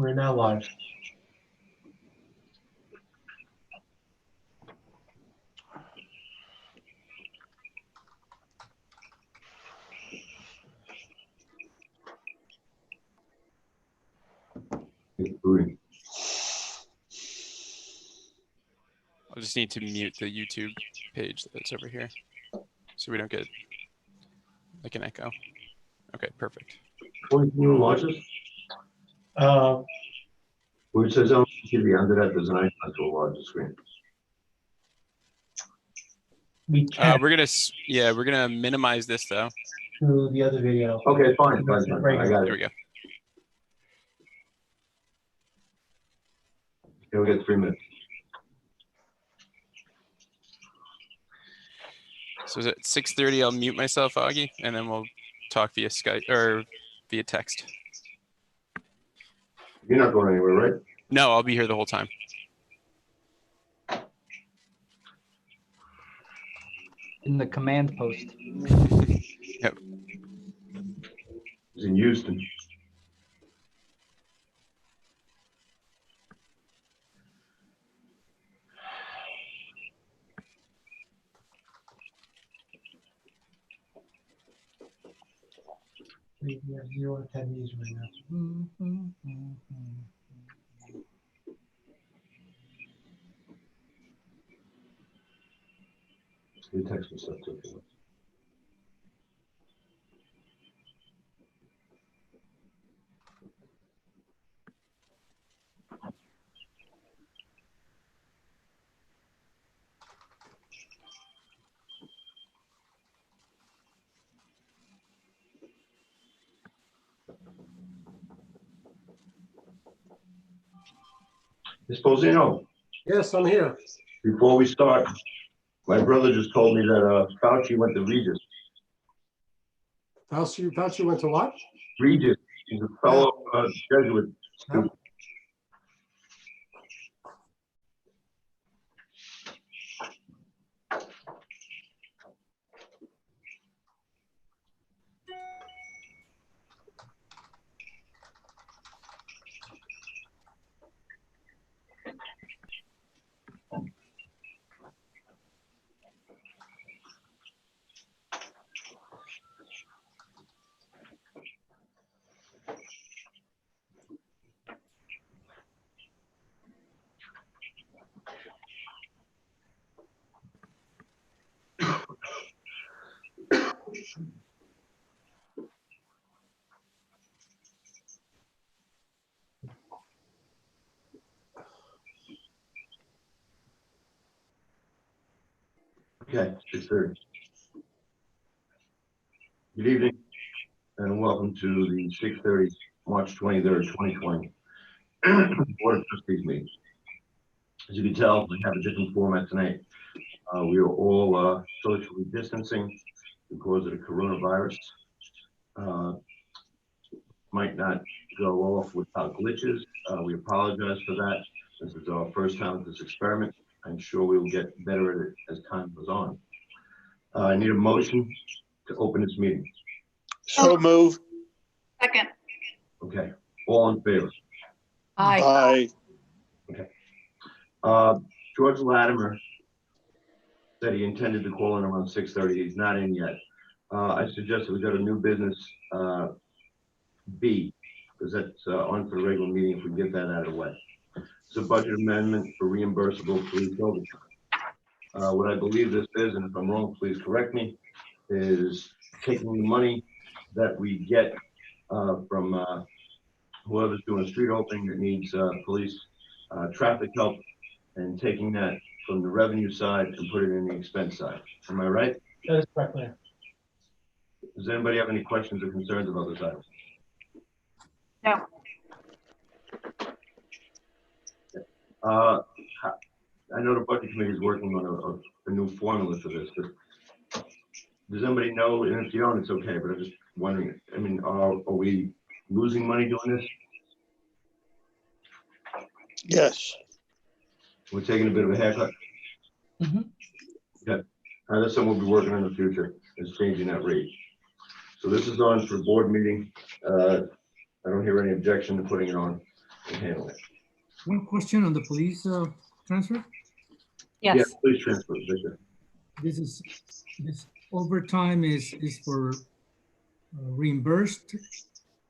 We're now live. I'll just need to mute the YouTube page that's over here so we don't get like an echo. Okay, perfect. Can you watch us? Where it says on TV, under that there's an icon to a larger screen. We can we're gonna minimize this though. to the other video. Okay, fine. Right I here. got There it. we go. You'll get 3 minutes. So is it 6:30? I'll mute myself, Augie, and then we'll talk via Skype or via text. You're not going anywhere, right? No, I'll be here the whole time. In the command post. Yep. It's in Houston. We have 0 attendees right now. You text me stuff too. Esposito, Yes, I'm here. before we start, my brother just told me that Fauci went to Regis. Fauci went to what? Regis, he's a fellow Jesuit student. Okay, 6:30. Good evening, and welcome to the 6:30, March 23rd, 2020 Board of Trustees meeting. As you can tell, we have a different format tonight. We are all socially distancing because of the coronavirus. Might not go off without glitches. We apologize for that. This is our first time with this experiment. I'm sure we will get better at it as time goes on. I need a motion to open this meeting. So move. Second. Okay, all in favor? Aye. George Latimer said he intended to call in around 6:30. He's not in yet. I suggest that we go to new business B, because that's on for the regular meeting if we get that out of the way. It's a budget amendment for reimbursable police overtime. What I believe this is, and if I'm wrong, please correct me, is taking the money that we get from whoever's doing a street opening that needs police traffic help, and taking that from the revenue side and put it in the expense side. Am I right? That is correct, Mayor. Does anybody have any questions or concerns about this item? No. I know the budget committee is working on a new formula for this, but does anybody know? And if you don't, it's okay, but I'm just wondering, I mean, are we losing money doing this? Yes. We're taking a bit of a haircut? Okay. That's something we'll be working on in the future, is changing that rate. So this is on for board meeting. I don't hear any objection to putting it on. and handle it. One question on the police transfer. Yeah, Yes. please transfer, Victor. This overtime is for reimbursed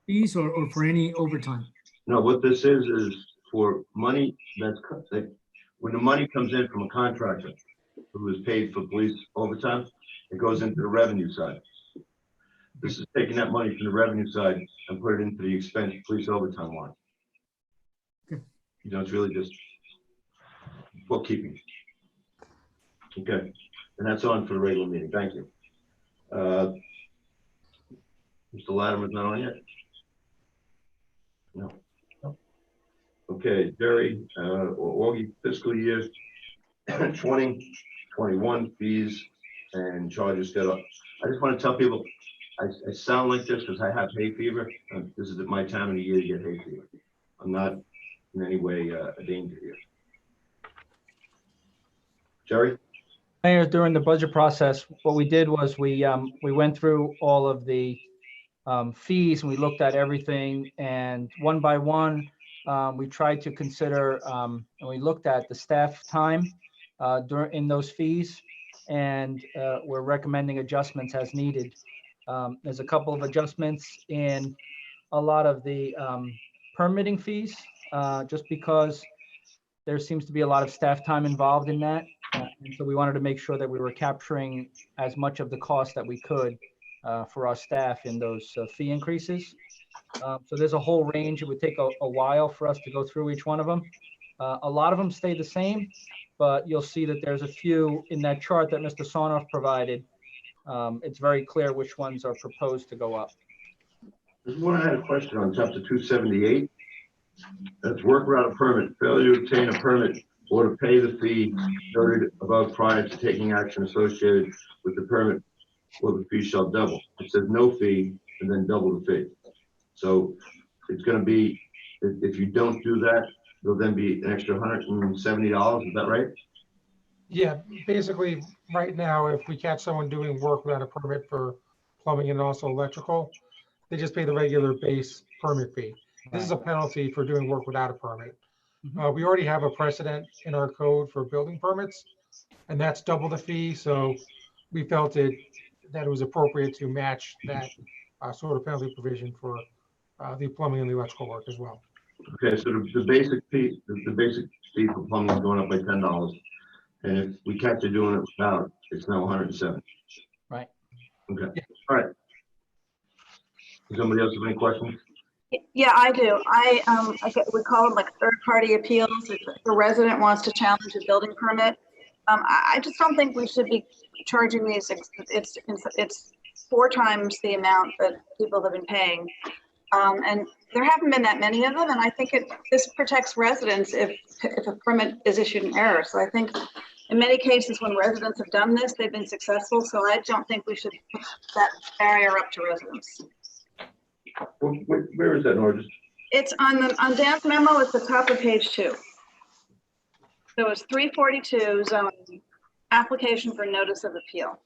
fees or for any overtime? No, what this is for money that when the money comes in from a contractor who is paid for police overtime, it goes into the revenue side. This is taking that money from the revenue side and put it into the expense police overtime line. Okay. You know, it's really just bookkeeping. Okay, and that's on for the regular meeting. Thank you. Mr. Latimer's not on yet? No. Okay, Jerry, Augie, fiscal year 2021 fees and charges get up. I just want to tell people, I sound like this because I have hay fever. This is my time of the year to get hay fever. I'm not in any way a danger here. Jerry? Mayor, during the budget process, what we did was we went through all of the fees and we looked at everything, and one by one, we tried to consider and we looked at the staff time in those fees, and we're recommending adjustments as needed. There's a couple of adjustments in a lot of the permitting fees, just because there seems to be a lot of staff time involved in that. And so we wanted to make sure that we were capturing as much of the cost that we could for our staff in those fee increases. So there's a whole range. It would take a while for us to go through each one of them. A lot of them stay the same, but you'll see that there's a few in that chart that Mr. Sarnoff provided. It's very clear which ones are proposed to go up. There's one I had a question on chapter 278. That's work without a permit, failure to obtain a permit or to pay the fee noted above prior to taking action associated with the permit, or the fee shall double. It says no fee and then double the fee. So it's going to be, if you don't do that, there'll then be an extra $170. Is that right? Yeah, basically, right now, if we catch someone doing work without a permit for plumbing and also electrical, they just pay the regular base permit fee. This is a penalty for doing work without a permit. We already have a precedent in our code for building permits, and that's double the fee. So we felt that it was appropriate to match that sort of penalty provision for the plumbing and the electrical work as well. Okay, so the basic fee, the basic fee for plumbing is going up by $10. And if we catch you doing it without, it's now 107. Right. Okay. Yeah. All right. Does somebody else have any questions? Yeah, I do. We call them like third-party appeals. If a resident wants to challenge a building permit, I just don't think we should be charging these. It's 4 times the amount that people have been paying, and there haven't been that many of them. And I think this protects residents if a permit is issued in error. So I think in many cases when residents have done this, they've been successful. So I don't think we should put that barrier up to residents. Where is that, Nora? It's on Dan's memo at the top of page 2. So it's 342 zoning, application for notice of appeal.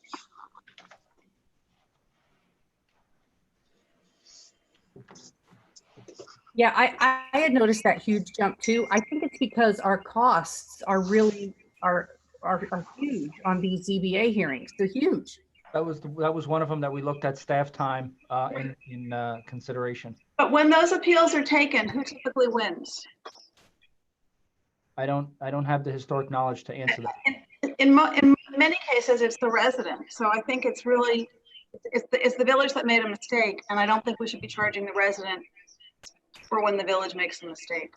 Yeah, I had noticed that huge jump too. I think it's because our costs are really are huge on these ZBA hearings. They're huge. That was one of them that we looked at staff time in consideration. But when those appeals are taken, who typically wins? I don't have the historic knowledge to answer that. In many cases, it's the resident. So I think it's really, it's the village that made a mistake. And I don't think we should be charging the resident for when the village makes a mistake.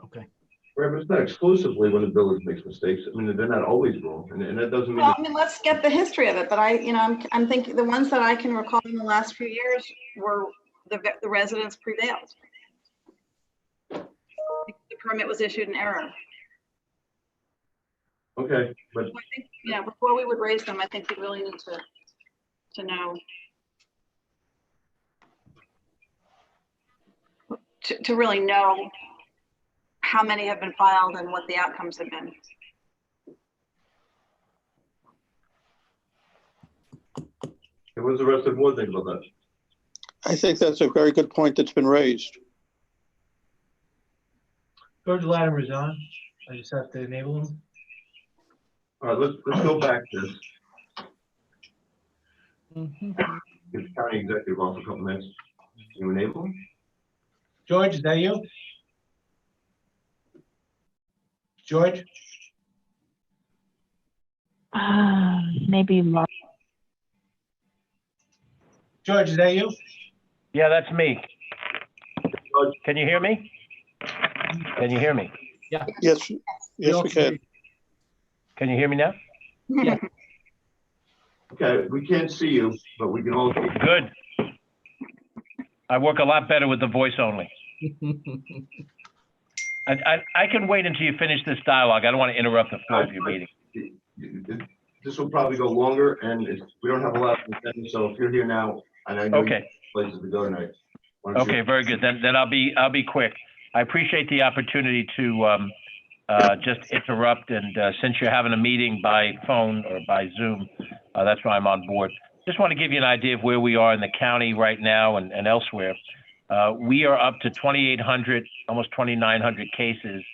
Okay. Right, but it's not exclusively when the village makes mistakes. I mean, they're not always wrong, and that doesn't mean. Well, I mean, let's get the history of it. But I'm thinking the ones that I can recall in the last few years were the residents prevailed. The permit was issued in error. Okay, but So I think, before we would raise them, I think we really need to know. To really know how many have been filed and what the outcomes have been. what does the rest of the board think about that? I think that's a very good point that's been raised. George Latimer's on. I just have to enable him. All right, let's go back to this. Mhm. Give the county executive off a couple minutes. You enable him? George, is that you? George? Maybe Mark. George, is that you? Yeah, that's me. Can you hear me? Can you hear me? Yes, yes, we can. Can you hear me now? Yeah. Okay, we can't see you, but we can all hear you. Good. I work a lot better with the voice only. I can wait until you finish this dialogue. I don't want to interrupt the flow of your meeting. This will probably go longer, and we don't have a lot of attention, so if you're here now, and I know you have Okay. places to go tonight. why don't you- Okay, very good. Then I'll be quick. I appreciate the opportunity to just interrupt, and since you're having a meeting by phone or by Zoom, that's why I'm on board. Just want to give you an idea of where we are in the county right now and elsewhere. We are up to 2,800, almost 2,900 cases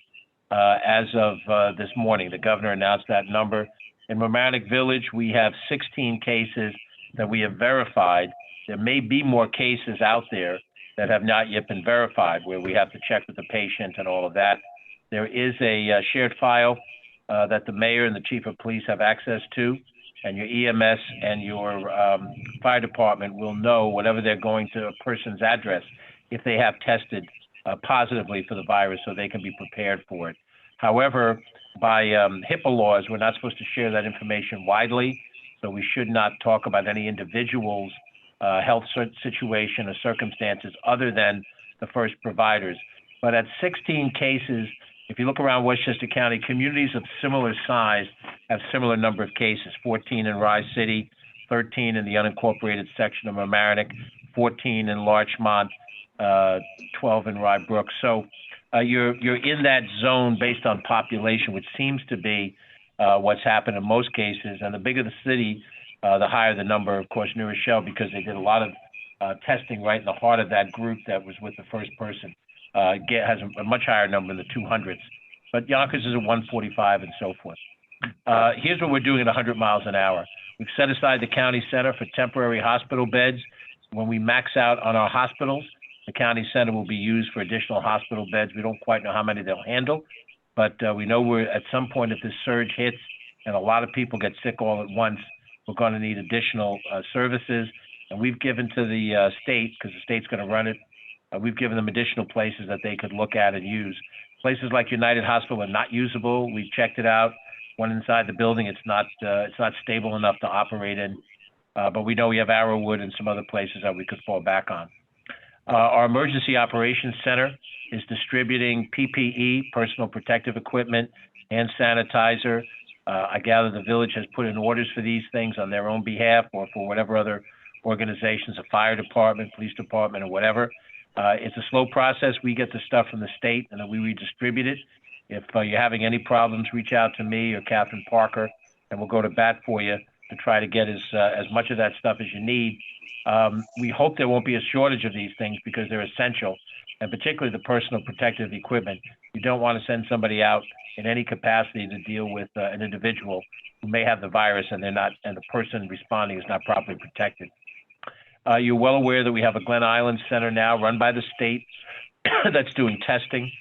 as of this morning. The governor announced that number. In Mamaroneck Village, we have 16 cases that we have verified. There may be more cases out there that have not yet been verified, where we have to check with the patient and all of that. There is a shared file that the mayor and the chief of police have access to, and your EMS and your fire department will know whenever they're going to a person's address if they have tested positively for the virus, so they can be prepared for it. However, by HIPAA laws, we're not supposed to share that information widely, so we should not talk about any individual's health situation or circumstances other than the first providers. But at 16 cases, if you look around Westchester County, communities of similar size have similar number of cases: 14 in Rye City, 13 in the unincorporated section of Mamaroneck, 14 in Larchmont, 12 in Rye Brook. So you're in that zone based on population, which seems to be what's happened in most cases. And the bigger the city, the higher the number. Of course, New Rochelle, because they did a lot of testing right in the heart of that group that was with the first person, has a much higher number in the 200s. But Yonkers is at 145 and so forth. Here's what we're doing at 100 miles an hour. We've set aside the county center for temporary hospital beds. When we max out on our hospitals, the county center will be used for additional hospital beds. We don't quite know how many they'll handle, but we know we're at some point, if this surge hits and a lot of people get sick all at once, we're going to need additional services. And we've given to the state, because the state's going to run it, we've given them additional places that they could look at and use. Places like United Hospital are not usable. We've checked it out. One inside the building, it's not stable enough to operate in. But we know we have Arrowwood and some other places that we could fall back on. Our Emergency Operations Center is distributing PPE, personal protective equipment, hand sanitizer. I gather the village has put in orders for these things on their own behalf or for whatever other organizations, a fire department, police department, or whatever. It's a slow process. We get the stuff from the state and then we redistribute it. If you're having any problems, reach out to me or Catherine Parker, and we'll go to bat for you to try to get as much of that stuff as you need. We hope there won't be a shortage of these things because they're essential, and particularly the personal protective equipment. You don't want to send somebody out in any capacity to deal with an individual who may have the virus and the person responding is not properly protected. You're well aware that we have a Glen Island Center now run by the state that's doing testing.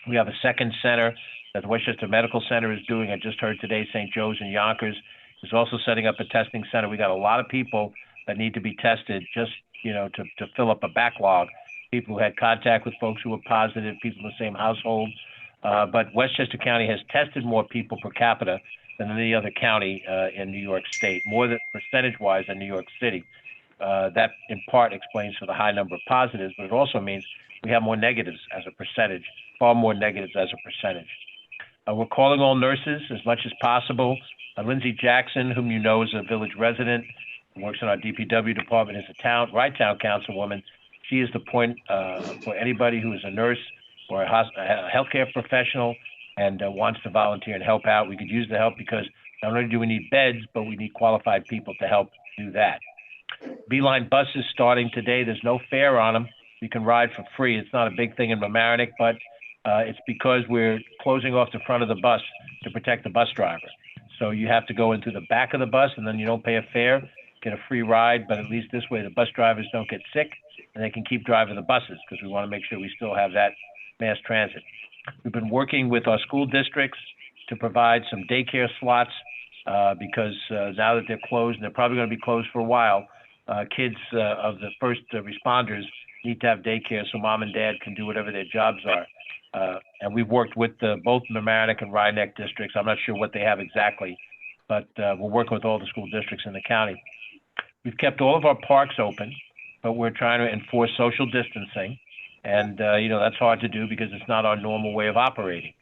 We have a second center that the Westchester Medical Center is doing. I just heard today St. Joe's in Yonkers is also setting up a testing center. We got a lot of people that need to be tested just, to fill up a backlog. People who had contact with folks who were positive, people in the same household. But Westchester County has tested more people per capita than any other county in New York State, more than percentage-wise than New York City. That in part explains for the high number of positives, but it also means we have more negatives as a percentage, far more negatives as a percentage. We're calling all nurses as much as possible. Lindsay Jackson, whom you know is a village resident, works in our DPW department, is a Rye-Town councilwoman. She is the point for anybody who is a nurse or a healthcare professional and wants to volunteer and help out. We could use the help because not only do we need beds, but we need qualified people to help do that. Beeline buses starting today. There's no fare on them. You can ride for free. It's not a big thing in Mamaroneck, but it's because we're closing off the front of the bus to protect the bus driver. So you have to go into the back of the bus, and then you don't pay a fare, get a free ride, but at least this way the bus drivers don't get sick and they can keep driving the buses, because we want to make sure we still have that mass transit. We've been working with our school districts to provide some daycare slots because now that they're closed, and they're probably going to be closed for a while, kids of the first responders need to have daycare so mom and dad can do whatever their jobs are. And we've worked with both Mamaroneck and Rhinebeck districts. I'm not sure what they have exactly, but we're working with all the school districts in the county. We've kept all of our parks open, but we're trying to enforce social distancing. And, that's hard to do because it's not our normal way of operating.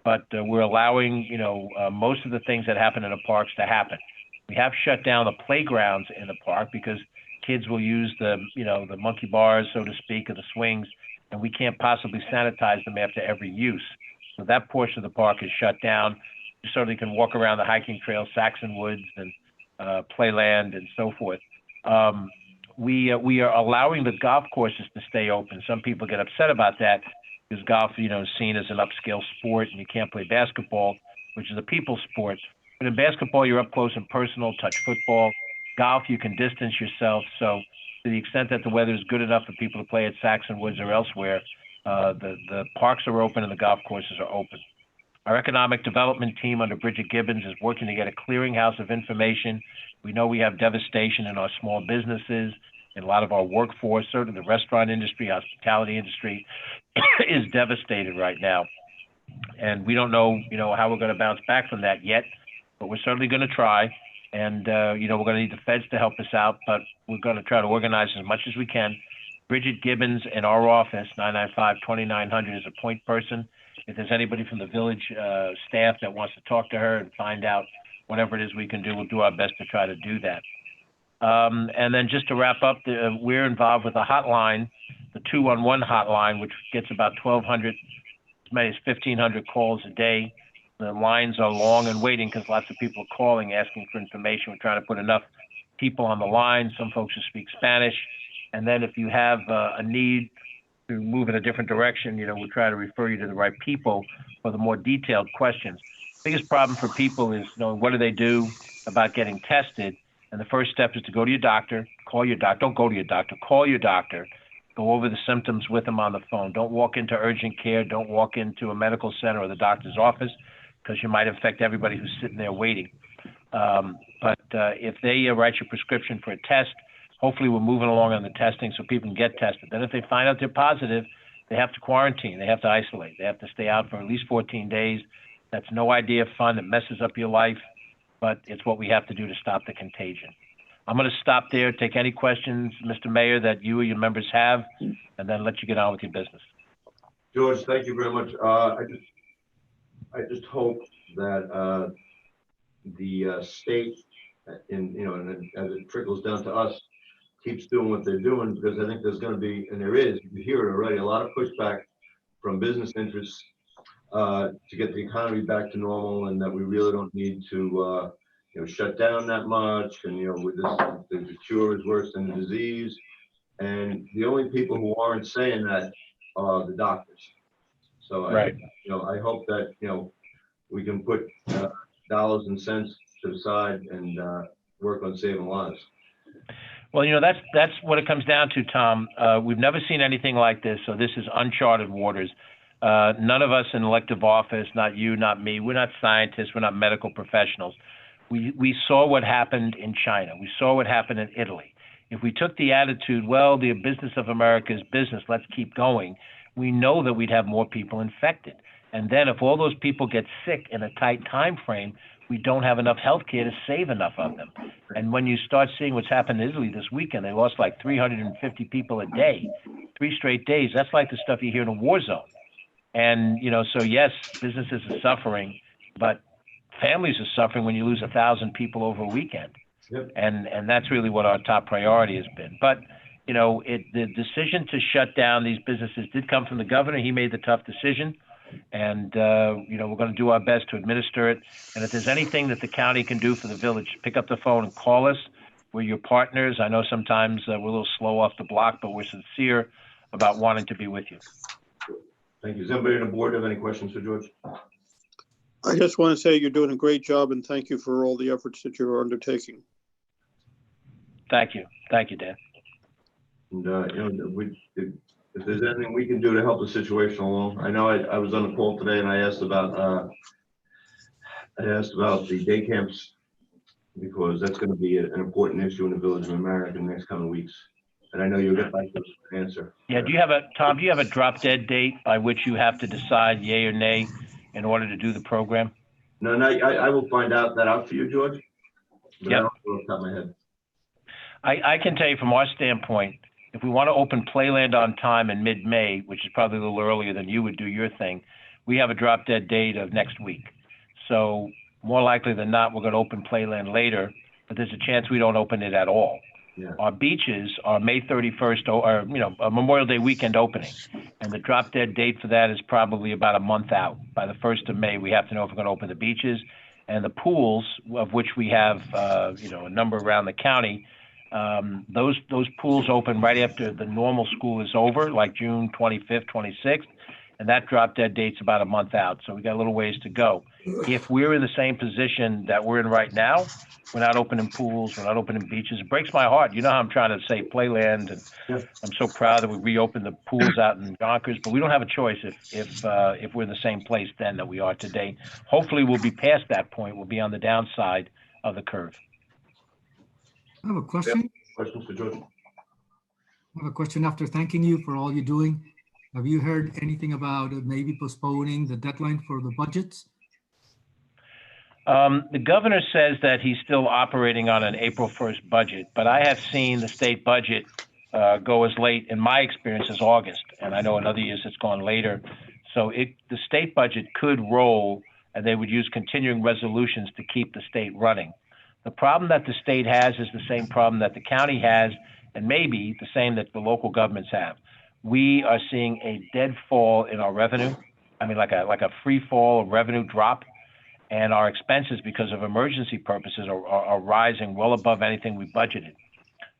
But we're allowing, most of the things that happen in the parks to happen. We have shut down the playgrounds in the park because kids will use the monkey bars, so to speak, or the swings, and we can't possibly sanitize them after every use. So that portion of the park is shut down. You certainly can walk around the hiking trail, Saxon Woods, and Playland, and so forth. We are allowing the golf courses to stay open. Some people get upset about that because golf, is seen as an upscale sport, and you can't play basketball, which is a people's sport. But in basketball, you're up close and personal, touch football. Golf, you can distance yourself. So to the extent that the weather is good enough for people to play at Saxon Woods or elsewhere, the parks are open and the golf courses are open. Our economic development team under Bridget Gibbons is working to get a clearinghouse of information. We know we have devastation in our small businesses, in a lot of our workforce. Certainly the restaurant industry, hospitality industry is devastated right now. And we don't know, how we're going to bounce back from that yet, but we're certainly going to try. And, we're going to need the feds to help us out, but we're going to try to organize as much as we can. Bridget Gibbons in our office, 995-2900, is a point person. If there's anybody from the village staff that wants to talk to her and find out whatever it is we can do, we'll do our best to try to do that. And then just to wrap up, we're involved with a hotline, the 211 hotline, which gets about 1,200, as many as 1,500 calls a day. The lines are long and waiting because lots of people are calling, asking for information. We're trying to put enough people on the line, some folks who speak Spanish. And then if you have a need to move in a different direction, we'll try to refer you to the right people for the more detailed questions. Biggest problem for people is, what do they do about getting tested? And the first step is to go to your doctor, call your doctor. Don't go to your doctor, call your doctor. Go over the symptoms with them on the phone. Don't walk into urgent care. Don't walk into a medical center or the doctor's office because you might infect everybody who's sitting there waiting. But if they write your prescription for a test, hopefully we're moving along on the testing so people can get tested. Then if they find out they're positive, they have to quarantine. They have to isolate. They have to stay out for at least 14 days. That's no idea of fun. It messes up your life, but it's what we have to do to stop the contagion. I'm going to stop there, take any questions, Mr. Mayor, that you or your members have, and then let you get on with your business. George, thank you very much. I just hope that the state, and as it trickles down to us, keeps doing what they're doing, because I think there's going to be, and there is, you hear it already, a lot of pushback from business interests to get the economy back to normal, and that we really don't need to shut down that much, and with this, the cure is worse than the disease. And the only people who aren't saying that are the doctors. So right. I hope that we can put dollars and cents to the side and work on saving lives. Well, that's what it comes down to, Tom. We've never seen anything like this, so this is uncharted waters. None of us in elective office, not you, not me, we're not scientists, we're not medical professionals. We saw what happened in China. We saw what happened in Italy. If we took the attitude, well, the business of America is business, let's keep going, we know that we'd have more people infected. And then if all those people get sick in a tight time frame, we don't have enough health care to save enough of them. And when you start seeing what's happened in Italy this weekend, they lost like 350 people a day, 3 straight days. That's like the stuff you hear in a war zone. And, so yes, businesses are suffering, but families are suffering when you lose 1,000 people over a weekend. Yep. And that's really what our top priority has been. But, the decision to shut down these businesses did come from the governor. He made the tough decision. And, we're going to do our best to administer it. And if there's anything that the county can do for the village, pick up the phone and call us. We're your partners. I know sometimes we're a little slow off the block, but we're sincere about wanting to be with you. Thank you. Does anybody on the board have any questions for George? I just want to say you're doing a great job and thank you for all the efforts that you're undertaking. Thank you. Thank you, Dan. And, if there's anything we can do to help the situation along, I know I was on the call today and I asked about the day camps because that's going to be an important issue in the village of America in the next coming weeks. And I know you'll get back to an answer. Yeah, Tom, do you have a drop dead date by which you have to decide yay or nay in order to do the program? No, I will find out that out for you, George. But I don't know off the top of my head. I can tell you from our standpoint, if we want to open Playland on time in mid-May, which is probably a little earlier than you would do your thing, we have a drop dead date of next week. So more likely than not, we're going to open Playland later, but there's a chance we don't open it at all. Yeah. Our beaches are May 31st or a Memorial Day weekend opening, and the drop dead date for that is probably about a month out. By the 1st of May, we have to know if we're going to open the beaches and the pools, of which we have a number around the county. Those pools open right after the normal school is over, like June 25th, 26th, and that drop dead date's about a month out. So we got a little ways to go. If we're in the same position that we're in right now, we're not opening pools, we're not opening beaches. It breaks my heart. You know how I'm trying to save Playland, and I'm so proud that we reopened the pools out in Yonkers, but we don't have a choice if we're in the same place then that we are today. Hopefully we'll be past that point. We'll be on the downside of the curve. I have a question. Questions for George? I have a question after thanking you for all you're doing. Have you heard anything about maybe postponing the deadline for the budgets? The governor says that he's still operating on an April 1st budget, but I have seen the state budget go as late, in my experience, as August, and I know in other years it's gone later. So the state budget could roll, and they would use continuing resolutions to keep the state running. The problem that the state has is the same problem that the county has, and maybe the same that the local governments have. We are seeing a dead fall in our revenue. I mean, like a free fall, a revenue drop. And our expenses, because of emergency purposes, are rising well above anything we budgeted.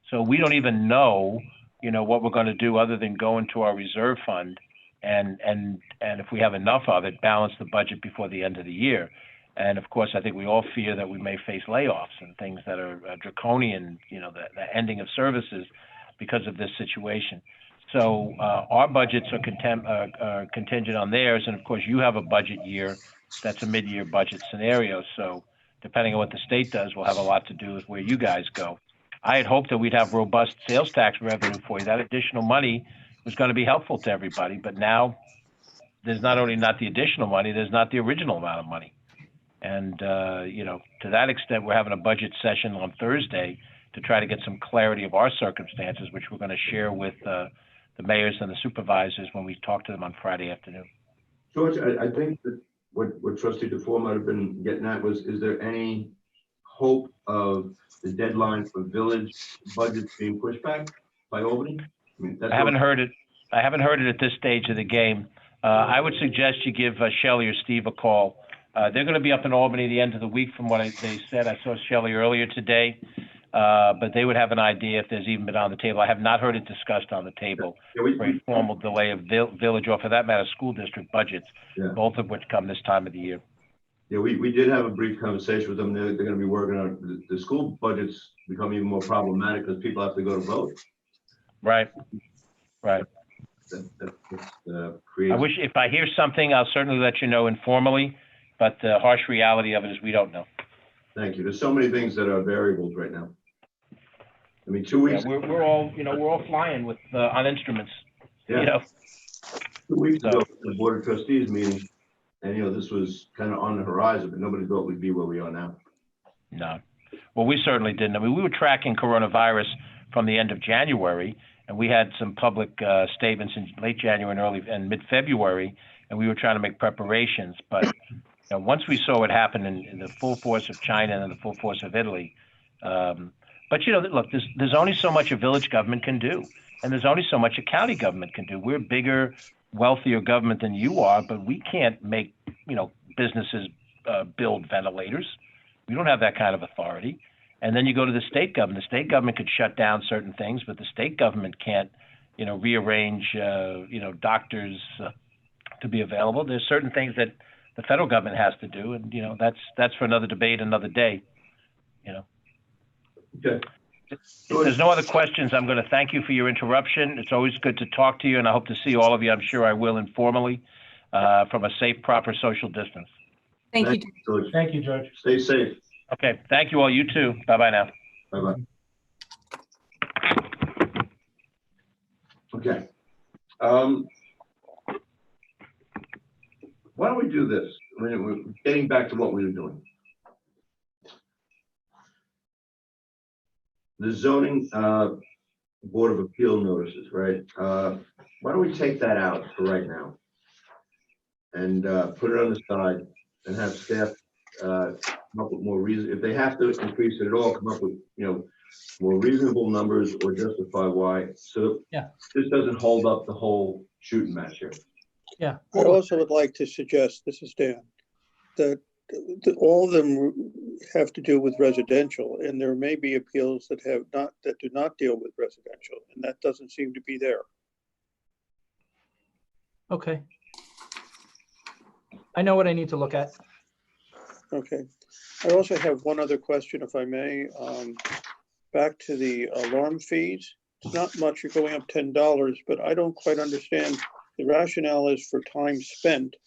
So we don't even know, what we're going to do other than go into our reserve fund and if we have enough of it, balance the budget before the end of the year. And of course, I think we all fear that we may face layoffs and things that are draconian, the ending of services because of this situation. So our budgets are contingent on theirs, and of course, you have a budget year. That's a mid-year budget scenario. So depending on what the state does will have a lot to do with where you guys go. I had hoped that we'd have robust sales tax revenue for you. That additional money was going to be helpful to everybody. But now there's not only not the additional money, there's not the original amount of money. And, to that extent, we're having a budget session on Thursday to try to get some clarity of our circumstances, which we're going to share with the mayors and the supervisors when we talk to them on Friday afternoon. George, I think that what Trustee DeFore might have been getting at was, is there any hope of the deadline for village budgets being pushed back by Albany? I haven't heard it. I haven't heard it at this stage of the game. I would suggest you give Shelley or Steve a call. They're going to be up in Albany at the end of the week from what they said. I saw Shelley earlier today, but they would have an idea if there's even been on the table. I have not heard it discussed on the table for a formal delay of village or, for that matter, school district budgets, both of which come this time of the year. Yeah, we did have a brief conversation with them. They're going to be working on the school budgets become even more problematic because people have to go to vote. Right. That creates... I wish if I hear something, I'll certainly let you know informally, but the harsh reality of it is we don't know. Thank you. There's so many things that are variables right now. I mean, 2 weeks. Yeah, we're all flying with on instruments. Yeah. 2 weeks ago, the Board of Trustees meeting, and this was kind of on the horizon, but nobody thought we'd be where we are now. No. Well, we certainly didn't. I mean, we were tracking coronavirus from the end of January, and we had some public statements in late January and mid-February, and we were trying to make preparations. But once we saw what happened in the full force of China and the full force of Italy, but look, there's only so much a village government can do, and there's only so much a county government can do. We're a bigger, wealthier government than you are, but we can't make businesses build ventilators. We don't have that kind of authority. And then you go to the state government. The state government could shut down certain things, but the state government can't, rearrange, doctors' to be available. There's certain things that the federal government has to do, and that's for another debate, another day. Okay. If there's no other questions, I'm going to thank you for your interruption. It's always good to talk to you, and I hope to see all of you. I'm sure I will informally, from a safe, proper social distance. Thank you. George. Thank you, George. Stay safe. Okay, thank you all. You too. Bye-bye now. Bye-bye. Okay. Why don't we do this? I mean, we're getting back to what we were doing. The zoning Board of Appeal notices, right? Why don't we take that out for right now? And put it on the side and have staff come up with more reason. If they have to increase it at all, come up with, more reasonable numbers or justify why. So Yeah. this doesn't hold up the whole shooting match here. Yeah. I also would like to suggest, this is Dan, that all of them have to do with residential, and there may be appeals that do not deal with residential, and that doesn't seem to be there. Okay. I know what I need to look at. Okay. I also have one other question, if I may. Back to the alarm fees. It's not much, you're going up $10, but I don't quite understand. The rationale is for time spent.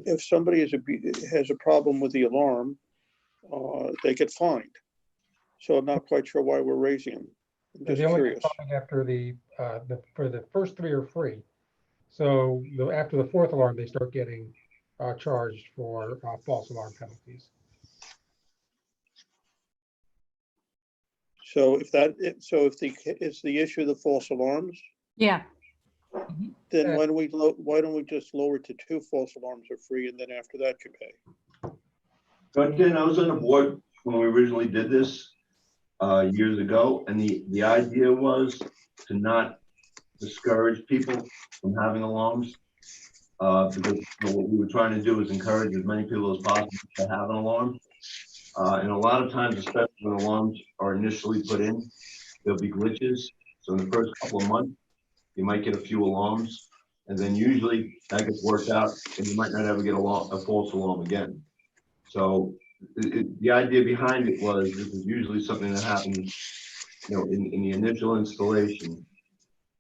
If somebody has a problem with the alarm, they get fined. So I'm not quite sure why we're raising them. I'm just They only curious. get fined after for the first 3 are free. So after the 4th alarm, they start getting charged for false alarm penalties. So if the issue of the false alarms, Yeah. then why don't we just lower it to 2 false alarms are free, and then after that you pay? But again, I was on the board when we originally did this years ago, and the idea was to not discourage people from having alarms. Because what we were trying to do is encourage as many people as possible to have an alarm. And a lot of times, especially when alarms are initially put in, there'll be glitches. So in the first couple of months, you might get a few alarms, and then usually that gets worked out, and you might not ever get a false alarm again. So the idea behind it was this is usually something that happens, in the initial installation,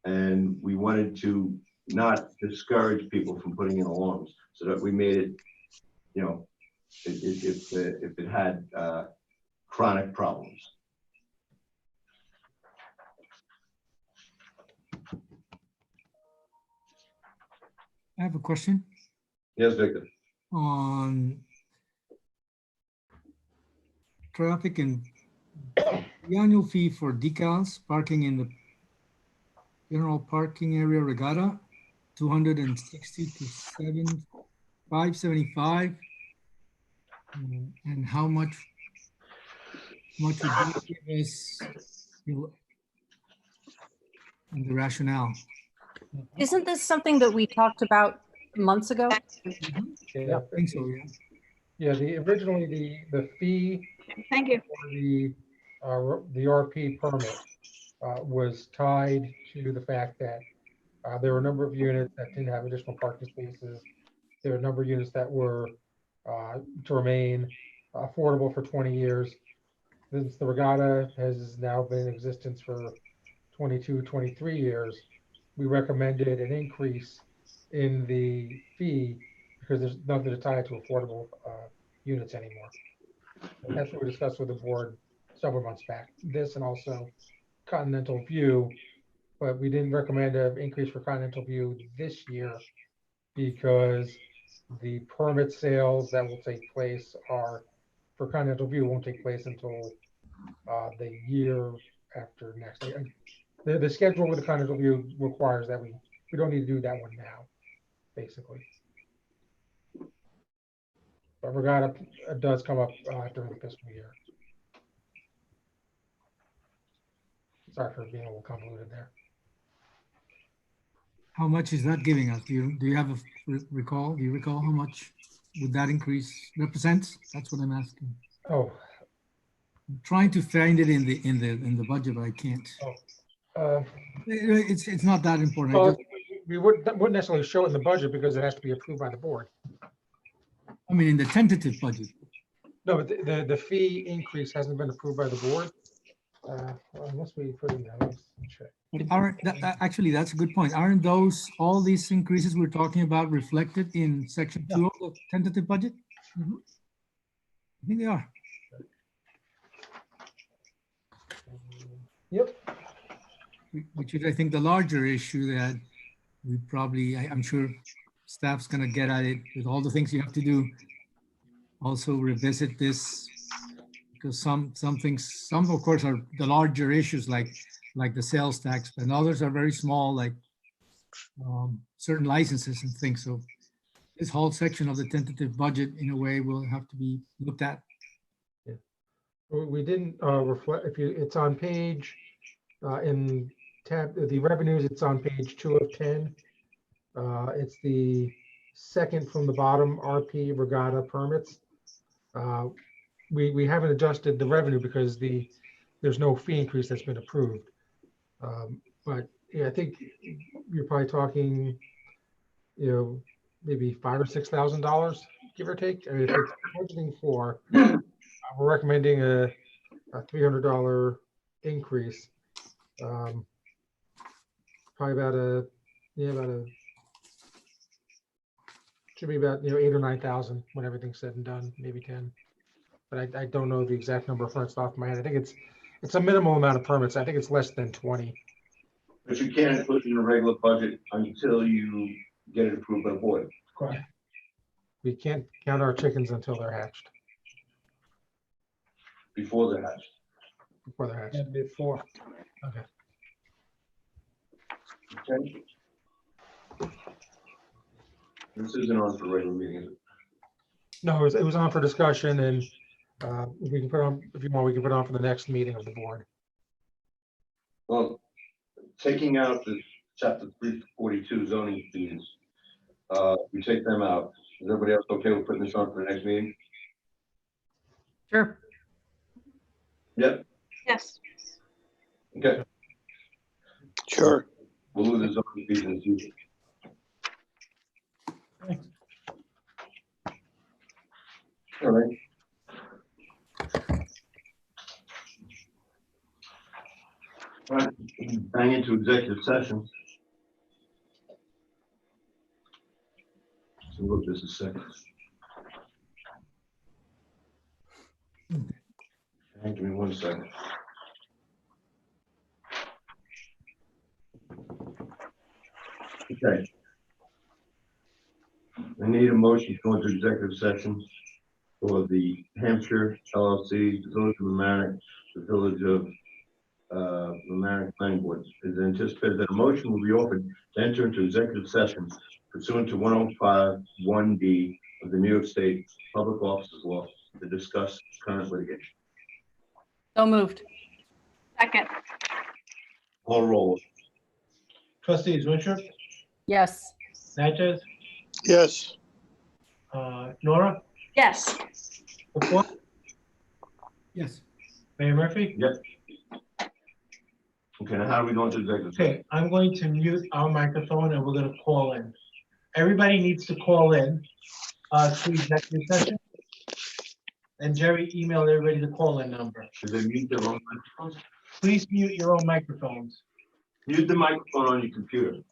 and we wanted to not discourage people from putting in alarms, so that we made it, if it had chronic problems. I have a question Yes, Victor. on traffic and the annual fee for decals parking in the general parking area regatta, 260 to 575. And how much would that give us, and the rationale? Isn't this something that we talked about months ago? Yeah, I think so, yeah. Yeah, originally the fee Thank you. for the RP permit was tied to the fact that there were a number of units that didn't have additional parking spaces. There were a number of units that were to remain affordable for 20 years. Since the regatta has now been in existence for 22, 23 years, we recommended an increase in the fee because there's nothing to tie it to affordable units anymore. And that's what we discussed with the board several months back. This and also Continental View, but we didn't recommend an increase for Continental View this year because the permit sales that will take place for Continental View won't take place until the year after next. The schedule with the Continental View requires that we don't need to do that one now, basically. But regatta does come up during the fiscal year. Sorry for being a little convoluted there. How much is that giving us? Do you have recall? Do you recall how much would that increase represents? That's what I'm asking. Oh, I'm trying to find it in the budget, but I can't. oh. It's not that important. Well, we wouldn't necessarily show it in the budget because it has to be approved by the board. I mean, in the tentative budget. No, but the fee increase hasn't been approved by the board. Well, unless we put in there, let's check. But actually, that's a good point. Aren't all these increases we're talking about reflected in section 2 of the tentative budget? Mhm. I think they are. Yep. Which is, I think, the larger issue that we probably, I'm sure staff's gonna get at it with all the things you have to do. Also revisit this, because some things, some of course are the larger issues like the sales tax, and others are very small, like certain licenses and things. So this whole section of the tentative budget, in a way, will have to be looked at. We didn't reflect, it's on page, in tab, the revenues, it's on page 2 of 10. It's the second from the bottom, RP regatta permits. We haven't adjusted the revenue because there's no fee increase that's been approved. But yeah, I think you're probably talking, maybe $5,000 or $6,000, give or take. I mean, if it's budgeting for, we're recommending a $300 increase. Probably should be about 8,000 or 9,000 when everything's said and done, maybe 10. But I don't know the exact number of permits off my head. I think it's a minimal amount of permits. I think it's less than 20. But you can't put in a regular budget until you get it approved by the board. Correct. We can't count our chickens until they're hatched, Before they're hatched. before they're hatched. And before. Okay. Okay. This isn't on for regular meeting, is it? No, it was on for discussion, and we can put on, if you want, we can put on for the next meeting of the board. Well, taking out the chapter 342 zoning fees, we take them out. Is everybody else okay with putting this on for the next meeting? Sure. Yep. Yes. Okay. Sure. We'll lose the zoning fees in the future. All right. All right, bang into executive session. So look, just a second. Hang give me 1 second. Okay. I need a motion to go into executive session for the Hampshire LLC, the Village of Mamaroneck, the Village of Mamaroneck Planning Board. It is anticipated that a motion will be offered to enter into executive session pursuant to 105(1)(d) of the New York State Public Officers Law to discuss current litigation. So moved. Second. Call roll. Trustees Winstrup, Yes. Natchez, Yes. Nora, Yes. Lepore, Yes. Mayor Murphy. Yep. Okay, now how are we going to executive session? Okay, I'm going to mute our microphone and we're gonna call in. Everybody needs to call in to executive session. And Jerry emailed everybody the call-in number. Should they mute their own microphones? Please mute your own microphones. Mute the microphone on your computer.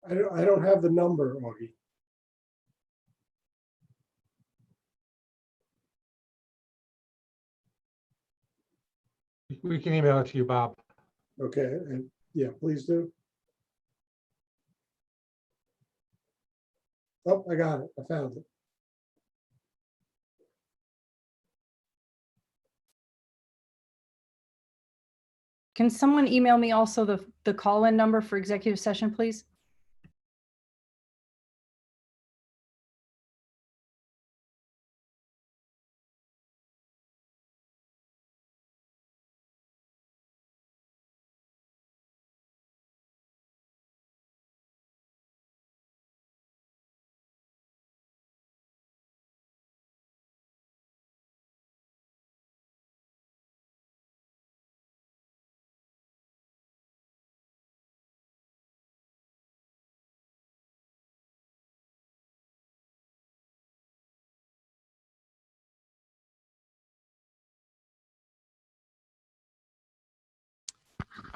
I don't have the number, Augie. We can email it to you, Bob. Okay, and yeah, please do. Oh, I got it. I found it. Can someone email me also the call-in number for executive session, please?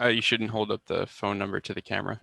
You shouldn't hold up the phone number to the camera.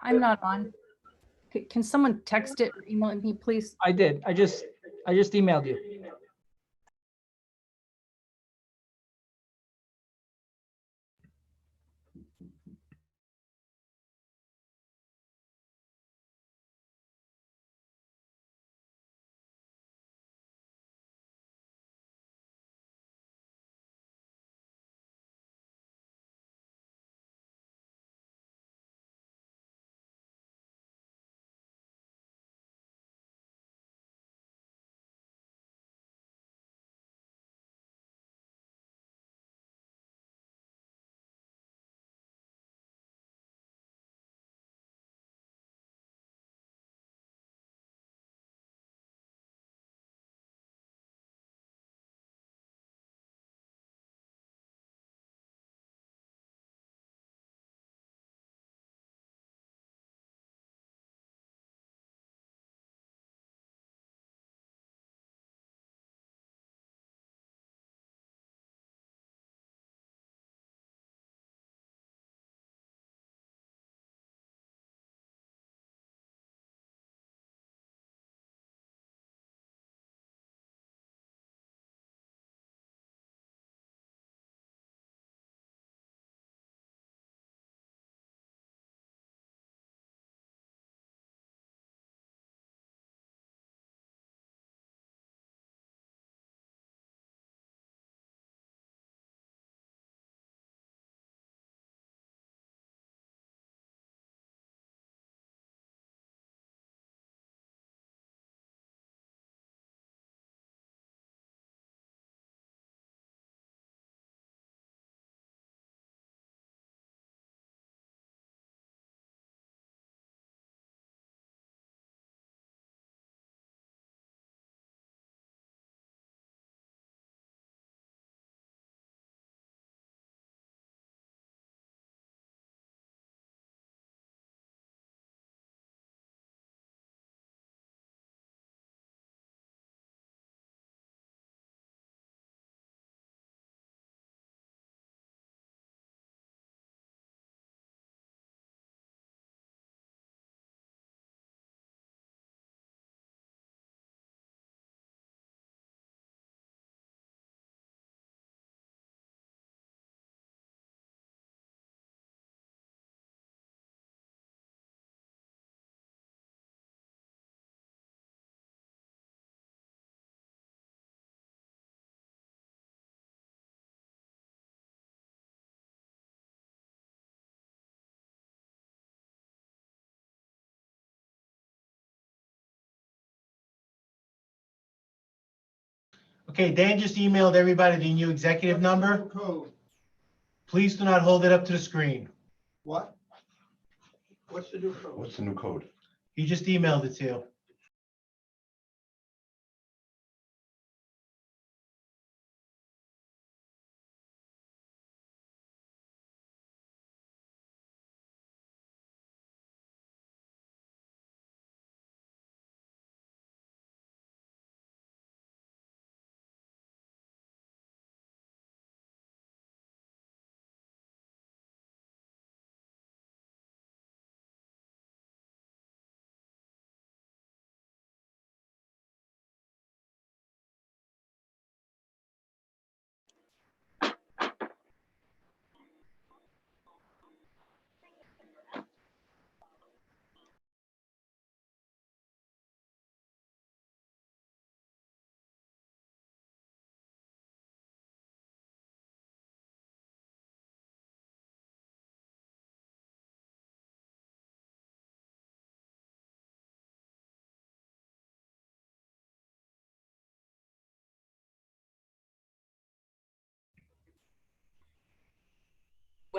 I'm not on. Can someone text it or email me, please? I did. I just emailed you. Okay, Dan just emailed everybody the new executive number. Code. Please do not hold it up to the screen. What? What's the new code? What's the new code? He just emailed it to you.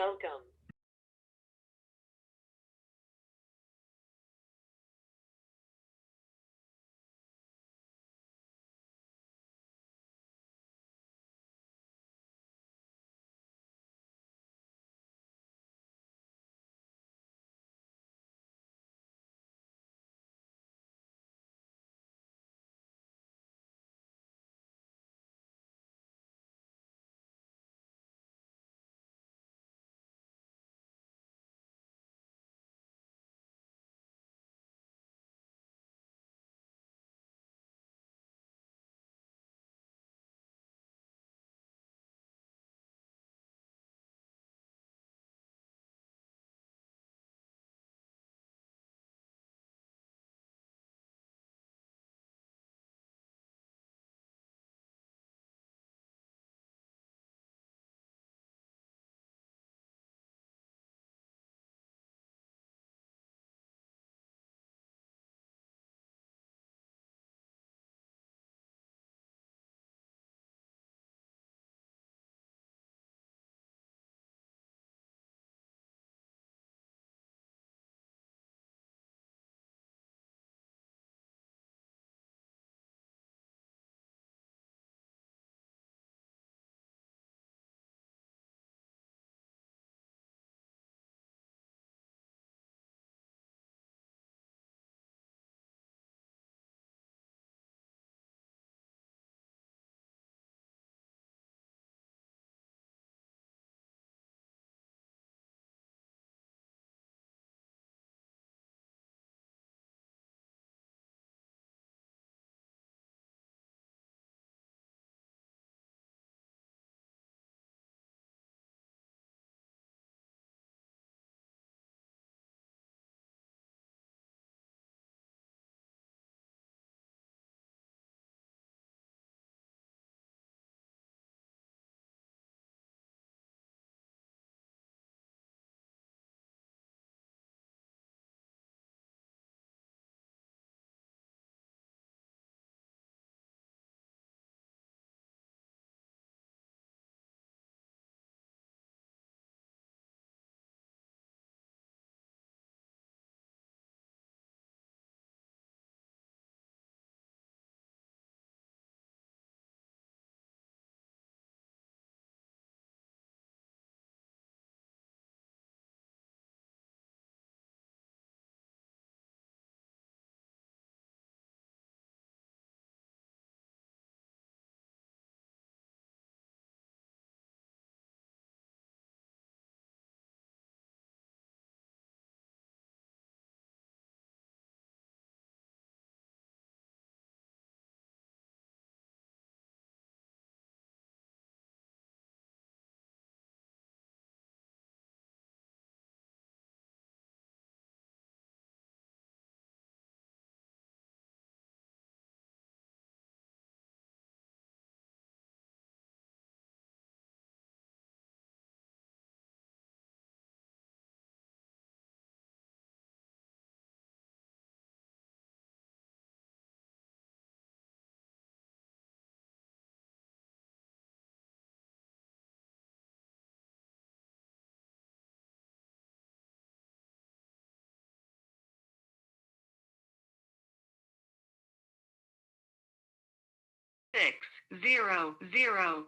Welcome. Six, zero, zero.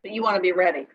but you want to be ready.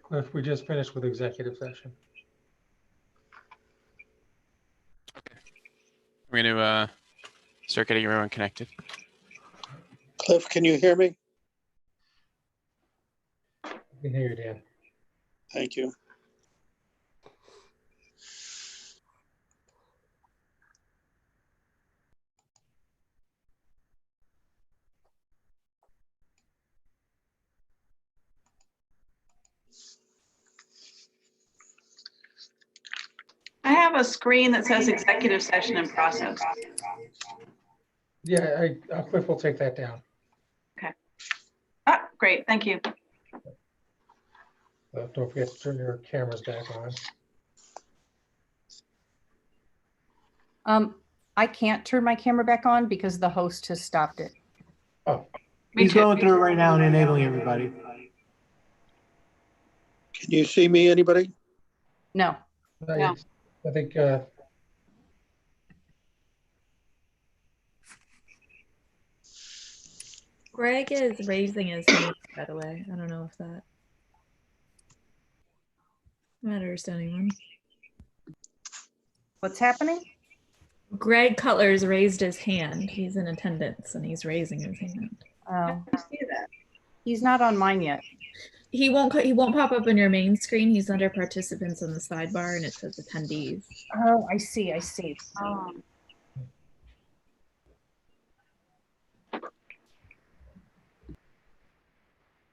Cliff, we just finished with executive session. I'm going to start getting everyone connected. Cliff, can you hear me? I can hear you, Dan. Thank you. I have a screen that says executive session in process. Yeah, Cliff will take that down. Ah, great, thank you. Don't forget to turn your cameras back on. I can't turn my camera back on because the host has stopped it. Oh, He's going through it right now and enabling everybody. Can you see me, anybody? No. No. I think Greg is raising his hand, by the way. I don't know if that matters to anyone. What's happening? Greg Cutler's raised his hand. He's in attendance and he's raising his hand. Oh, I see that. he's not on mine yet. He won't pop up on your main screen. He's under participants on the sidebar and it says attendees. Oh, I see. I see.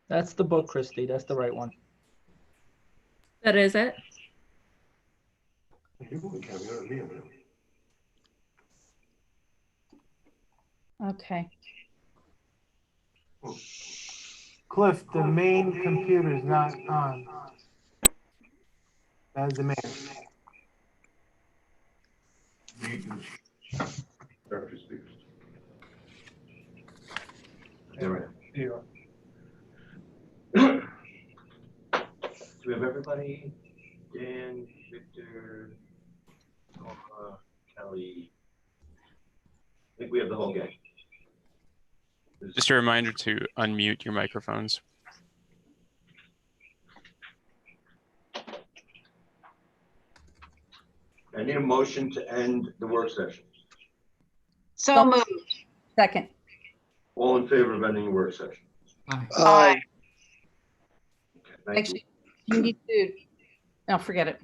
That's the book, Christie. That's the right one. That is it. Okay. Cliff, the main computer is not on. That is the main. Do we have everybody? Dan, Victor, Norma, Kelly. I think we have the whole gang. Just a reminder to unmute your microphones. I need a motion to end the work session. So moved. Second. All in favor of ending the work session? Aye. Thank Actually, you need to, no, forget it.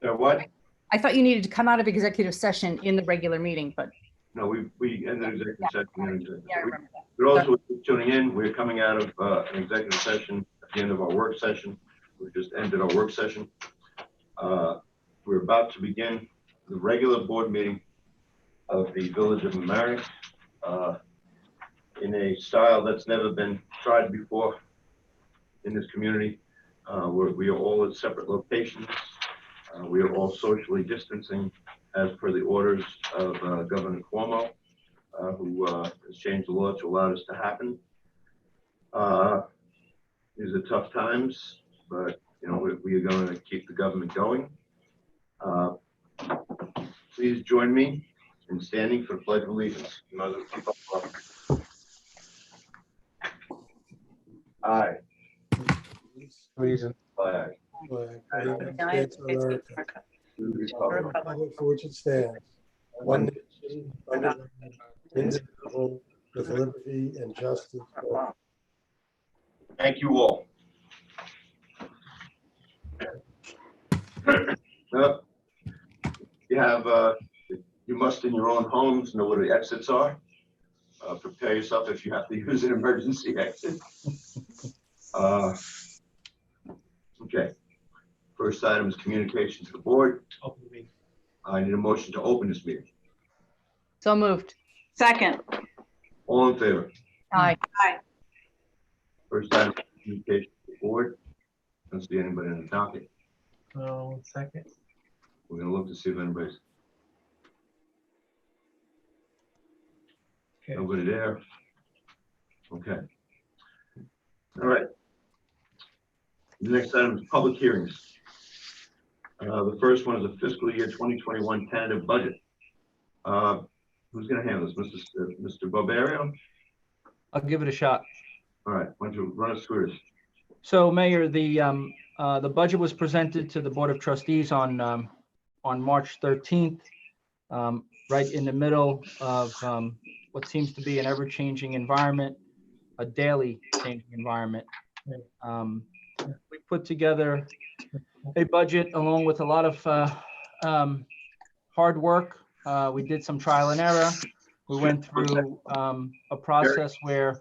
you. What? I thought you needed to come out of executive session in the regular meeting, but No, we ended executive session. yeah, I remember that. But also, tuning in, we're coming out of an executive session at the end of our work session. We just ended our work session. We're about to begin the regular board meeting of the Village of Mamaroneck in a style that's never been tried before in this community. We are all at separate locations. We are all socially distancing as per the orders of Governor Cuomo, who has changed the law to allow this to happen. These are tough times, but you know we are going to keep the government going. Please join me in standing for the Pledge of Allegiance. You might as well keep up. I. reason. Flag. United States of America, republic for which it stands, one nation, under God, indivisible, with liberty and justice for all. Thank you all. You have, you must in your own homes know where the exits are. Prepare yourself if you have to use an emergency exit. Okay. First item is communication to the board. I need a motion to open this meeting. So moved. Second. All in favor? Aye. Aye. First item is communication to the board. Don't see anybody in the docket. So, second. We're gonna look to see if anybody's. Okay. Nobody there. Okay. All right. The next item is public hearings. The first one is a fiscal year 2021 tentative budget. Who's gonna handle this? Mr. Barbario? I'll give it a shot. All right, why don't you run us through this? So Mayor, the budget was presented to the Board of Trustees on March 13th, right in the middle of what seems to be an ever-changing environment, a daily changing environment. We put together a budget along with a lot of hard work. We did some trial and error. We went through a process where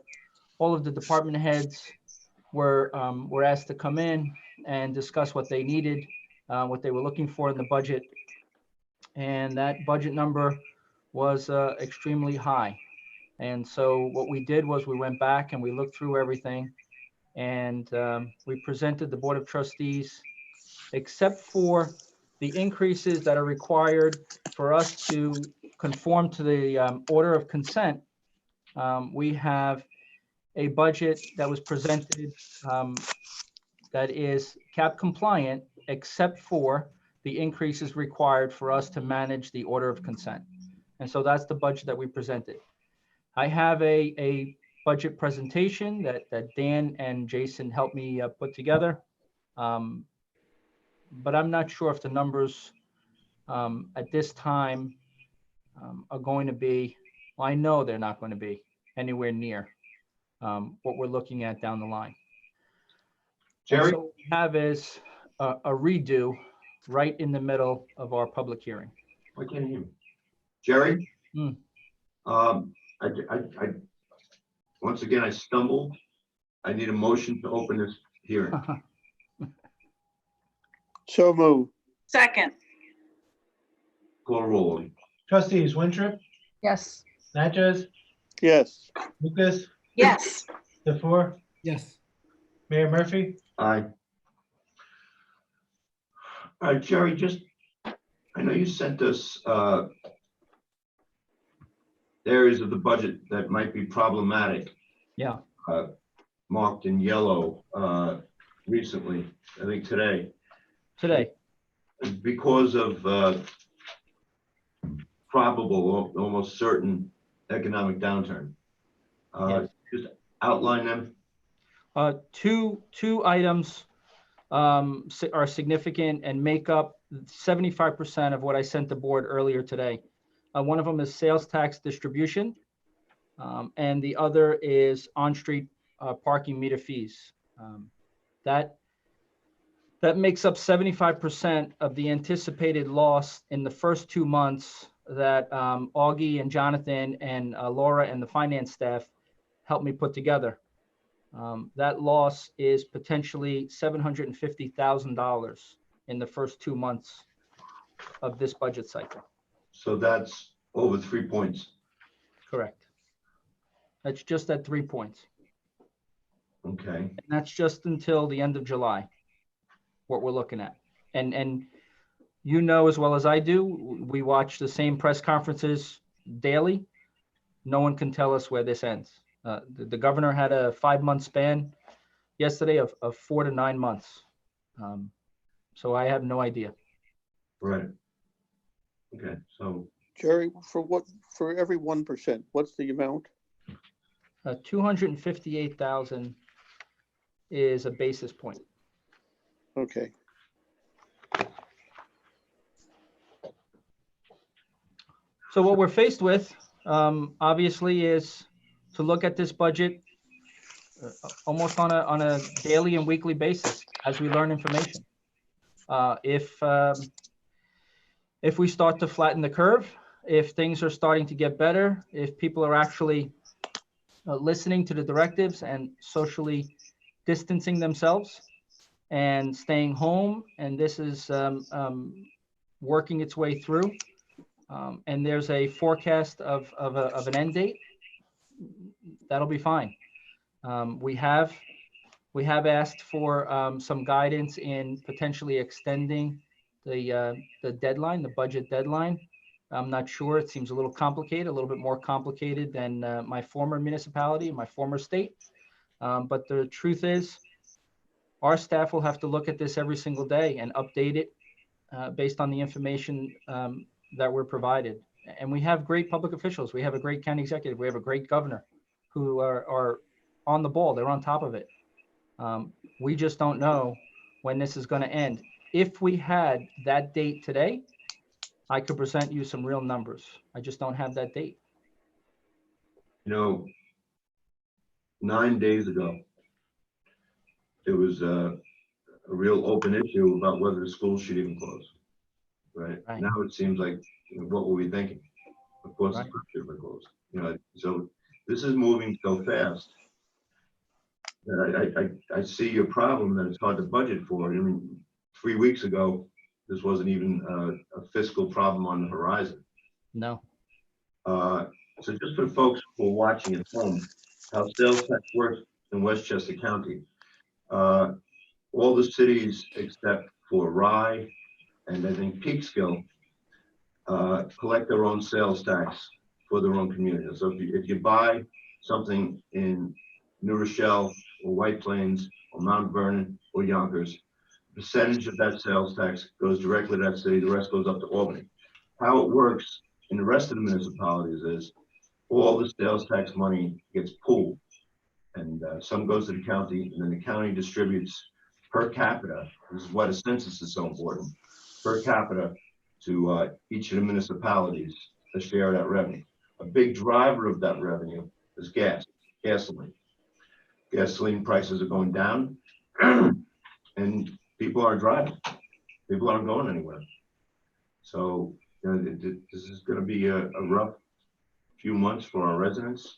all of the department heads were asked to come in and discuss what they needed, what they were looking for in the budget. And that budget number was extremely high. And so what we did was we went back and we looked through everything, and we presented the Board of Trustees, except for the increases that are required for us to conform to the order of consent. We have a budget that was presented that is cap compliant, except for the increases required for us to manage the order of consent. And so that's the budget that we presented. I have a budget presentation that Dan and Jason helped me put together. But I'm not sure if the numbers at this time are going to be, well, I know they're not going to be anywhere near what we're looking at down the line. Jerry? So what we have is a redo right in the middle of our public hearing. I can't hear you. Jerry? I once again, I stumbled. I need a motion to open this hearing. So move. Second. Call roll. Trustees Winstrup, Yes. Natchez, Yes. Lucas, Yes. DeFour, Yes. Mayor Murphy. Aye. Jerry, just, I know you sent us areas of the budget that might be problematic. Yeah. Marked in yellow recently, I think today. Today. Because of probable, almost certain economic downturn. Yes. Just outline them. Two items are significant and make up 75% of what I sent the board earlier today. One of them is sales tax distribution, and the other is on-street parking meter fees. That makes up 75% of the anticipated loss in the first 2 months that Augie and Jonathan and Laura and the finance staff helped me put together. That loss is potentially $750,000 in the first 2 months of this budget cycle. So that's over 3 points. Correct. That's just at 3 points. Okay. And that's just until the end of July, what we're looking at. And you know as well as I do, we watch the same press conferences daily. No one can tell us where this ends. The governor had a 5-month span yesterday of 4 to 9 months. So I have no idea. Right. Okay, so. Jerry, for every 1%, what's the amount? 258,000 is a basis point. Okay. So what we're faced with, obviously, is to look at this budget almost on a daily and weekly basis as we learn information. If we start to flatten the curve, if things are starting to get better, if people are actually listening to the directives and socially distancing themselves and staying home, and this is working its way through, and there's a forecast of an end date, that'll be fine. We have asked for some guidance in potentially extending the deadline, the budget deadline. I'm not sure. It seems a little complicated, a little bit more complicated than my former municipality, my former state. But the truth is, our staff will have to look at this every single day and update it based on the information that we're provided. And we have great public officials. We have a great county executive. We have a great governor who are on the ball. They're on top of it. We just don't know when this is going to end. If we had that date today, I could present you some real numbers. I just don't have that date. You know, 9 days ago, there was a real open issue about whether the schools should even close, right? Right. Now it seems like, what were we thinking? Of course, Right. the schools should be closed. You know, so this is moving so fast that I see your problem that it's hard to budget for. I mean, 3 weeks ago, this wasn't even a fiscal problem on the horizon. No. So just for folks who are watching at home, how sales tax works in Westchester County. All the cities except for Rye and I think Peekskill collect their own sales tax for their own community. So if you buy something in New Rochelle or White Plains or Mount Vernon or Yonkers, percentage of that sales tax goes directly to that city. The rest goes up to Albany. How it works in the rest of the municipalities is all the sales tax money gets pooled, and some goes to the county, and then the county distributes per capita. This is why the census is so important. Per capita to each of the municipalities a share of that revenue. A big driver of that revenue is gasoline. Gasoline prices are going down, and people aren't driving. People aren't going anywhere. So you know, this is going to be a rough few months for our residents.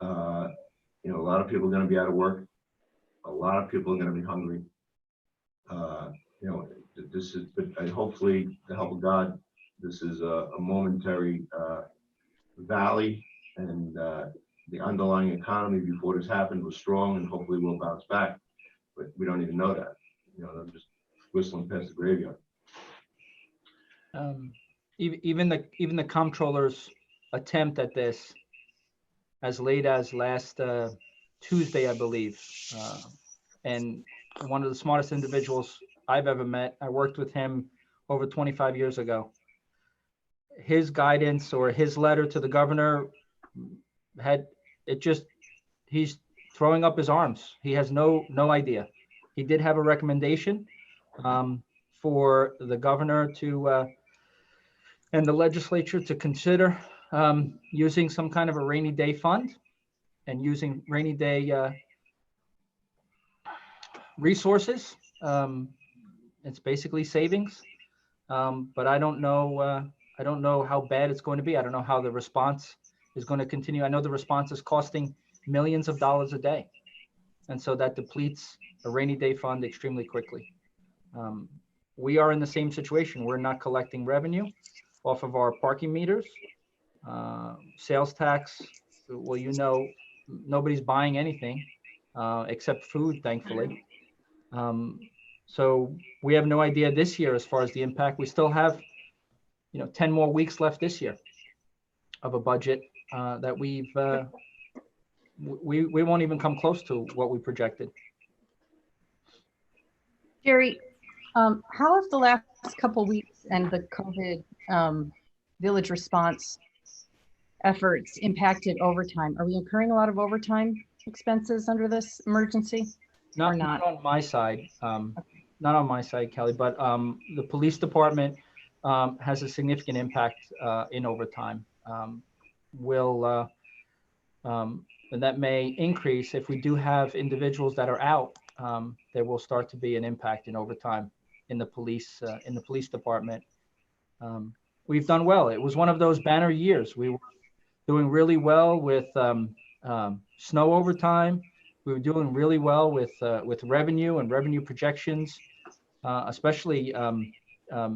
You know, a lot of people are going to be out of work. A lot of people are going to be hungry. You know, this is, but hopefully, the help of God, this is a momentary valley, and the underlying economy before this happened was strong, and hopefully we'll bounce back. But we don't even know that. You know, I'm just whistling past the graveyard. Even the comptroller's attempt at this, as late as last Tuesday, I believe, and one of the smartest individuals I've ever met. I worked with him over 25 years ago. His guidance or his letter to the governor had it just, he's throwing up his arms. He has no idea. He did have a recommendation for the governor to and the legislature to consider using some kind of a rainy day fund and using rainy day resources. It's basically savings, but I don't know. I don't know how bad it's going to be. I don't know how the response is going to continue. I know the response is costing millions of dollars a day, and so that depletes a rainy day fund extremely quickly. We are in the same situation. We're not collecting revenue off of our parking meters, sales tax. Well, you know, nobody's buying anything except food, thankfully. So we have no idea this year as far as the impact. We still have, 10 more weeks left this year of a budget that we won't even come close to what we projected. Jerry, how have the last couple weeks and the COVID village response efforts impacted overtime? Are we incurring a lot of overtime expenses under this emergency? Not on my side. Not on my side, Kelly, but the police department has a significant impact in overtime. And that may increase if we do have individuals that are out. There will start to be an impact in overtime in the police department. We've done well. It was one of those banner years. We were doing really well with snow overtime. We were doing really well with revenue and revenue projections, especially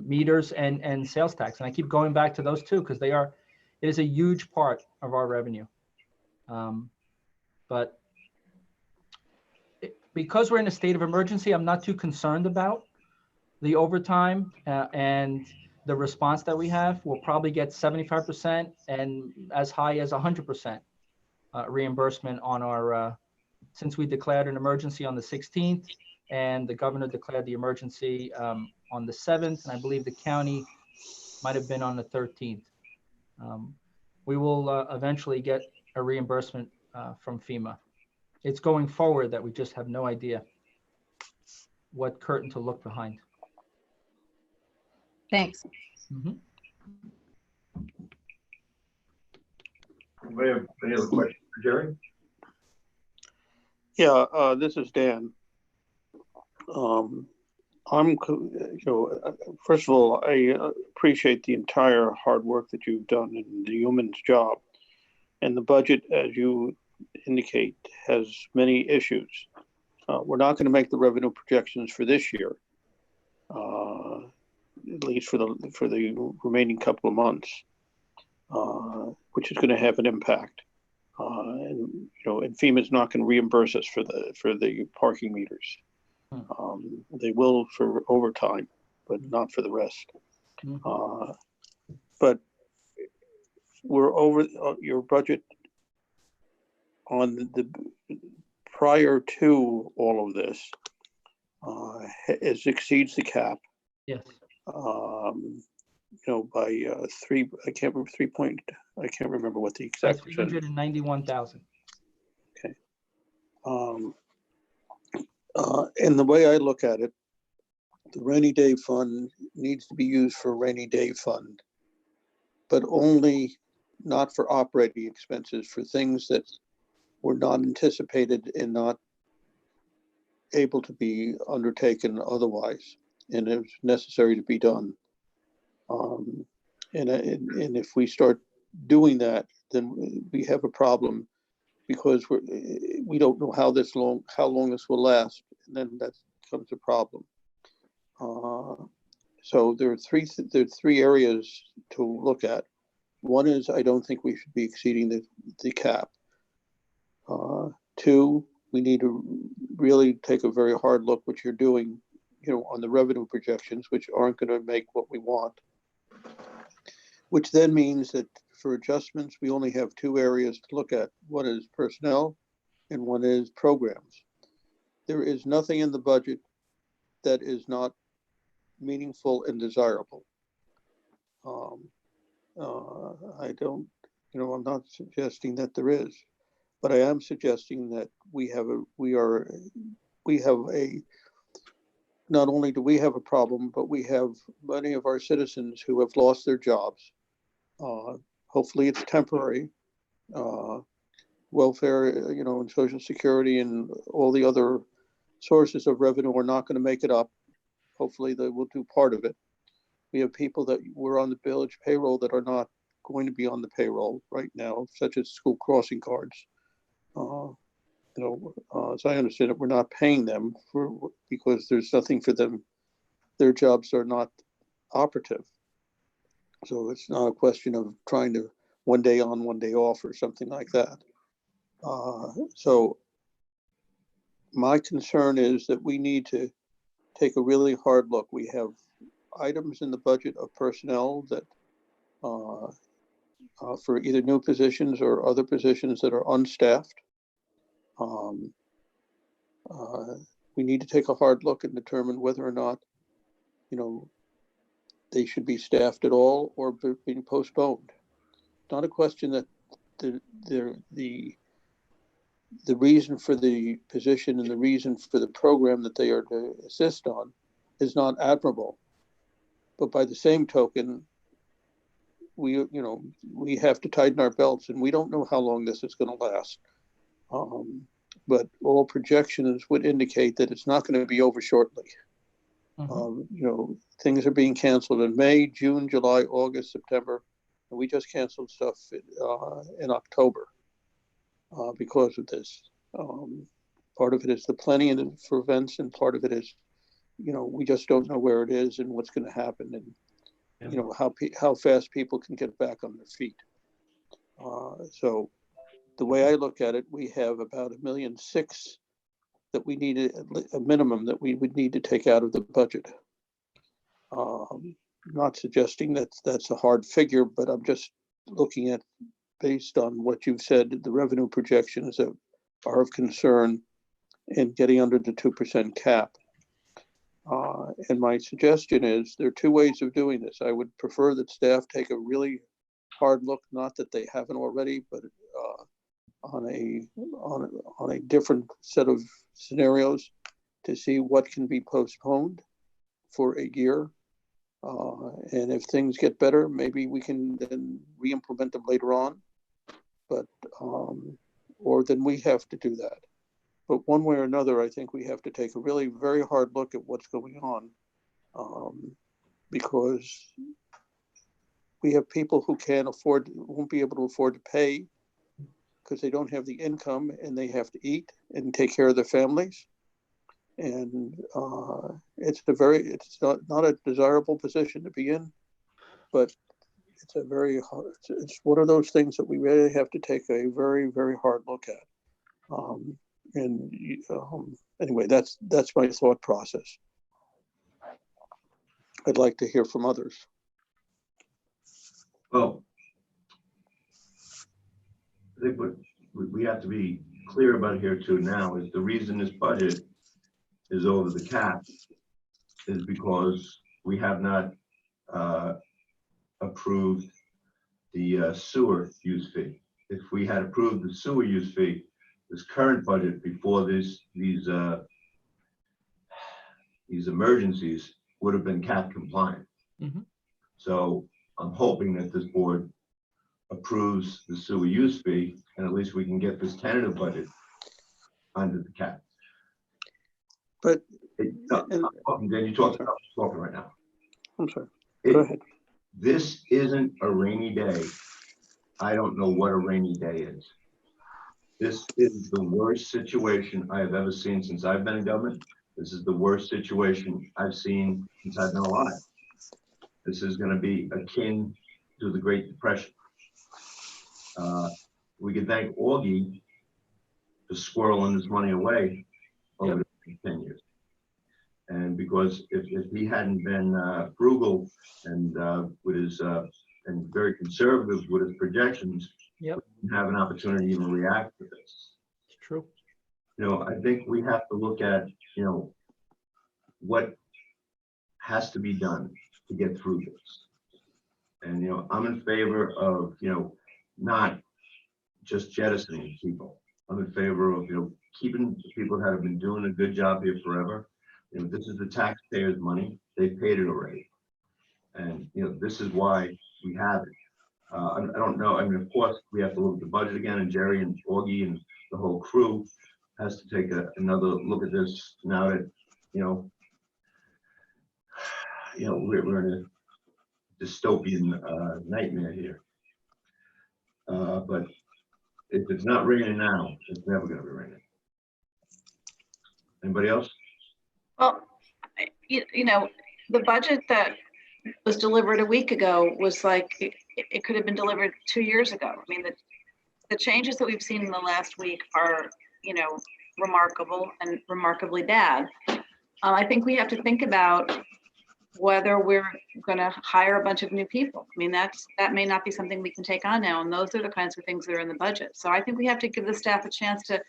meters and sales tax. And I keep going back to those two because it is a huge part of our revenue. But because we're in a state of emergency, I'm not too concerned about the overtime and the response that we have. We'll probably get 75% and as high as 100% reimbursement on our, since we declared an emergency on the 16th and the governor declared the emergency on the 7th, and I believe the county might have been on the 13th. We will eventually get a reimbursement from FEMA. It's going forward that we just have no idea what curtain to look behind. Thanks. Mhm. Anybody have any other questions for Jerry? Yeah, this is Dan. First of all, I appreciate the entire hard work that you've done in the human's job. And the budget, as you indicate, has many issues. We're not going to make the revenue projections for this year, at least for the remaining couple of months, which is going to have an impact. And FEMA's not going to reimburse us for the parking meters. They will for overtime, but not for the rest. But we're over your budget on the prior to all of this. It exceeds the cap. Yes. By three. I can't remember what the By exact percentage. 391,000. Okay. And the way I look at it, the rainy day fund needs to be used for rainy day fund, but only not for operating expenses, for things that were not anticipated and not able to be undertaken otherwise, and it was necessary to be done. And if we start doing that, then we have a problem, because we don't know how long this will last, and then that becomes a problem. So there are three areas to look at. One is, I don't think we should be exceeding the cap. Two, we need to really take a very hard look what you're doing, on the revenue projections, which aren't going to make what we want. Which then means that for adjustments, we only have two areas to look at. One is personnel and one is programs. There is nothing in the budget that is not meaningful and desirable. I don't, I'm not suggesting that there is, but I am suggesting that not only do we have a problem, but we have many of our citizens who have lost their jobs. Hopefully it's temporary. Welfare, and Social Security and all the other sources of revenue are not going to make it up. Hopefully they will do part of it. We have people that were on the village payroll that are not going to be on the payroll right now, such as school crossing guards. As I understand it, we're not paying them because there's nothing for them. Their jobs are not operative. So it's not a question of trying to one day on, one day off or something like that. So my concern is that we need to take a really hard look. We have items in the budget of personnel that for either new positions or other positions that are unstaffed. We need to take a hard look and determine whether or not, they should be staffed at all or being postponed. Not a question that the reason for the position and the reason for the program that they are to assist on is not admirable. But by the same token, we have to tighten our belts, and we don't know how long this is going to last. But all projections would indicate that it's not going to be over shortly. Things are being canceled in May, June, July, August, September, and we just canceled stuff in October because of this. Part of it is the planning for events, and part of it is, we just don't know where it is and what's going to happen, and how fast people can get back on their feet. So the way I look at it, we have about $1.6 million that we needed, a minimum that we would need to take out of the budget. Not suggesting that that's a hard figure, but I'm just looking at, based on what you've said, the revenue projections that are of concern in getting under the 2% cap. And my suggestion is there are two ways of doing this. I would prefer that staff take a really hard look, not that they haven't already, but on a different set of scenarios to see what can be postponed for a year. And if things get better, maybe we can then re-implement them later on. But, or then we have to do that. But one way or another, I think we have to take a really very hard look at what's going on. Because we have people who won't be able to afford to pay because they don't have the income and they have to eat and take care of their families. And it's not a desirable position to be in, but it's a very hard, it's one of those things that we really have to take a very, very hard look at. Anyway, that's my thought process. I'd like to hear from others. Well, I think what we have to be clear about here too now is the reason this budget is over the cap is because we have not approved the sewer use fee. If we had approved the sewer use fee, this current budget before these emergencies would have been cap compliant. Mm-hmm. So I'm hoping that this board approves the sewer use fee, and at least we can get this tentative budget under the cap. But then you talking right now. I'm sorry. Go ahead. This isn't a rainy day. I don't know what a rainy day is. This is the worst situation I have ever seen since I've been in government. This is the worst situation I've seen since I've been alive. This is going to be akin to the Great Depression. We can thank Augie for squirreling this money away over the 10 years. And because if he hadn't been frugal and with his and very conservative with his projections, we didn't have an opportunity to even react to this. It's true. I think we have to look at, what has to be done to get through this. And, I'm in favor of, not just jettisoning people. I'm in favor of, keeping the people that have been doing a good job here forever. This is the taxpayers' money. They paid it already. And, this is why we have it. I don't know. I mean, of course, we have to look at the budget again, and Jerry and Augie and the whole crew has to take another look at this now that, we're in a dystopian nightmare here. But if it's not raining now, it's never going to be raining. Anybody else? Well, the budget that was delivered a week ago was like, it could have been delivered 2 years ago. I mean, the changes that we've seen in the last week are, remarkable and remarkably bad. I think we have to think about whether we're going to hire a bunch of new people. I mean, that may not be something we can take on now. And those are the kinds of things that are in the budget. So I think we have to give the staff a chance to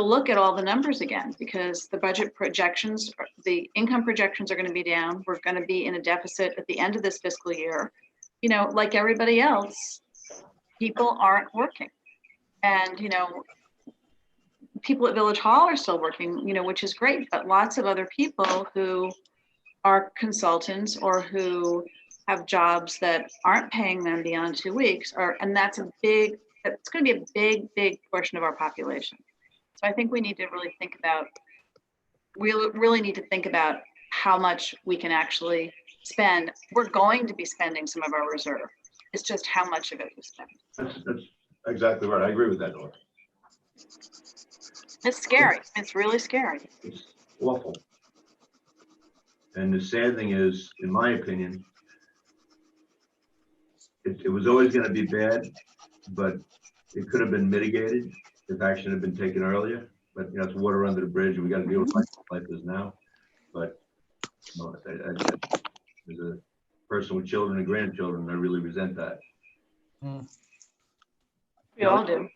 look at all the numbers again, because the budget projections, the income projections are going to be down. We're going to be in a deficit at the end of this fiscal year. Like everybody else, people aren't working. And, people at Village Hall are still working, which is great, but lots of other people who are consultants or who have jobs that aren't paying them beyond 2 weeks and that's it's going to be a big portion of our population. So I think we need to really think about, how much we can actually spend. We're going to be spending some of our reserve. It's just how much of it we spend. That's exactly right. I agree with that, Laura. It's scary. It's really scary. It's awful. And the sad thing is, in my opinion, it was always going to be bad, but it could have been mitigated if action had been taken earlier. But it's water under the bridge, and we got to deal with like this now. But as a person with children and grandchildren, I really resent that. We all do.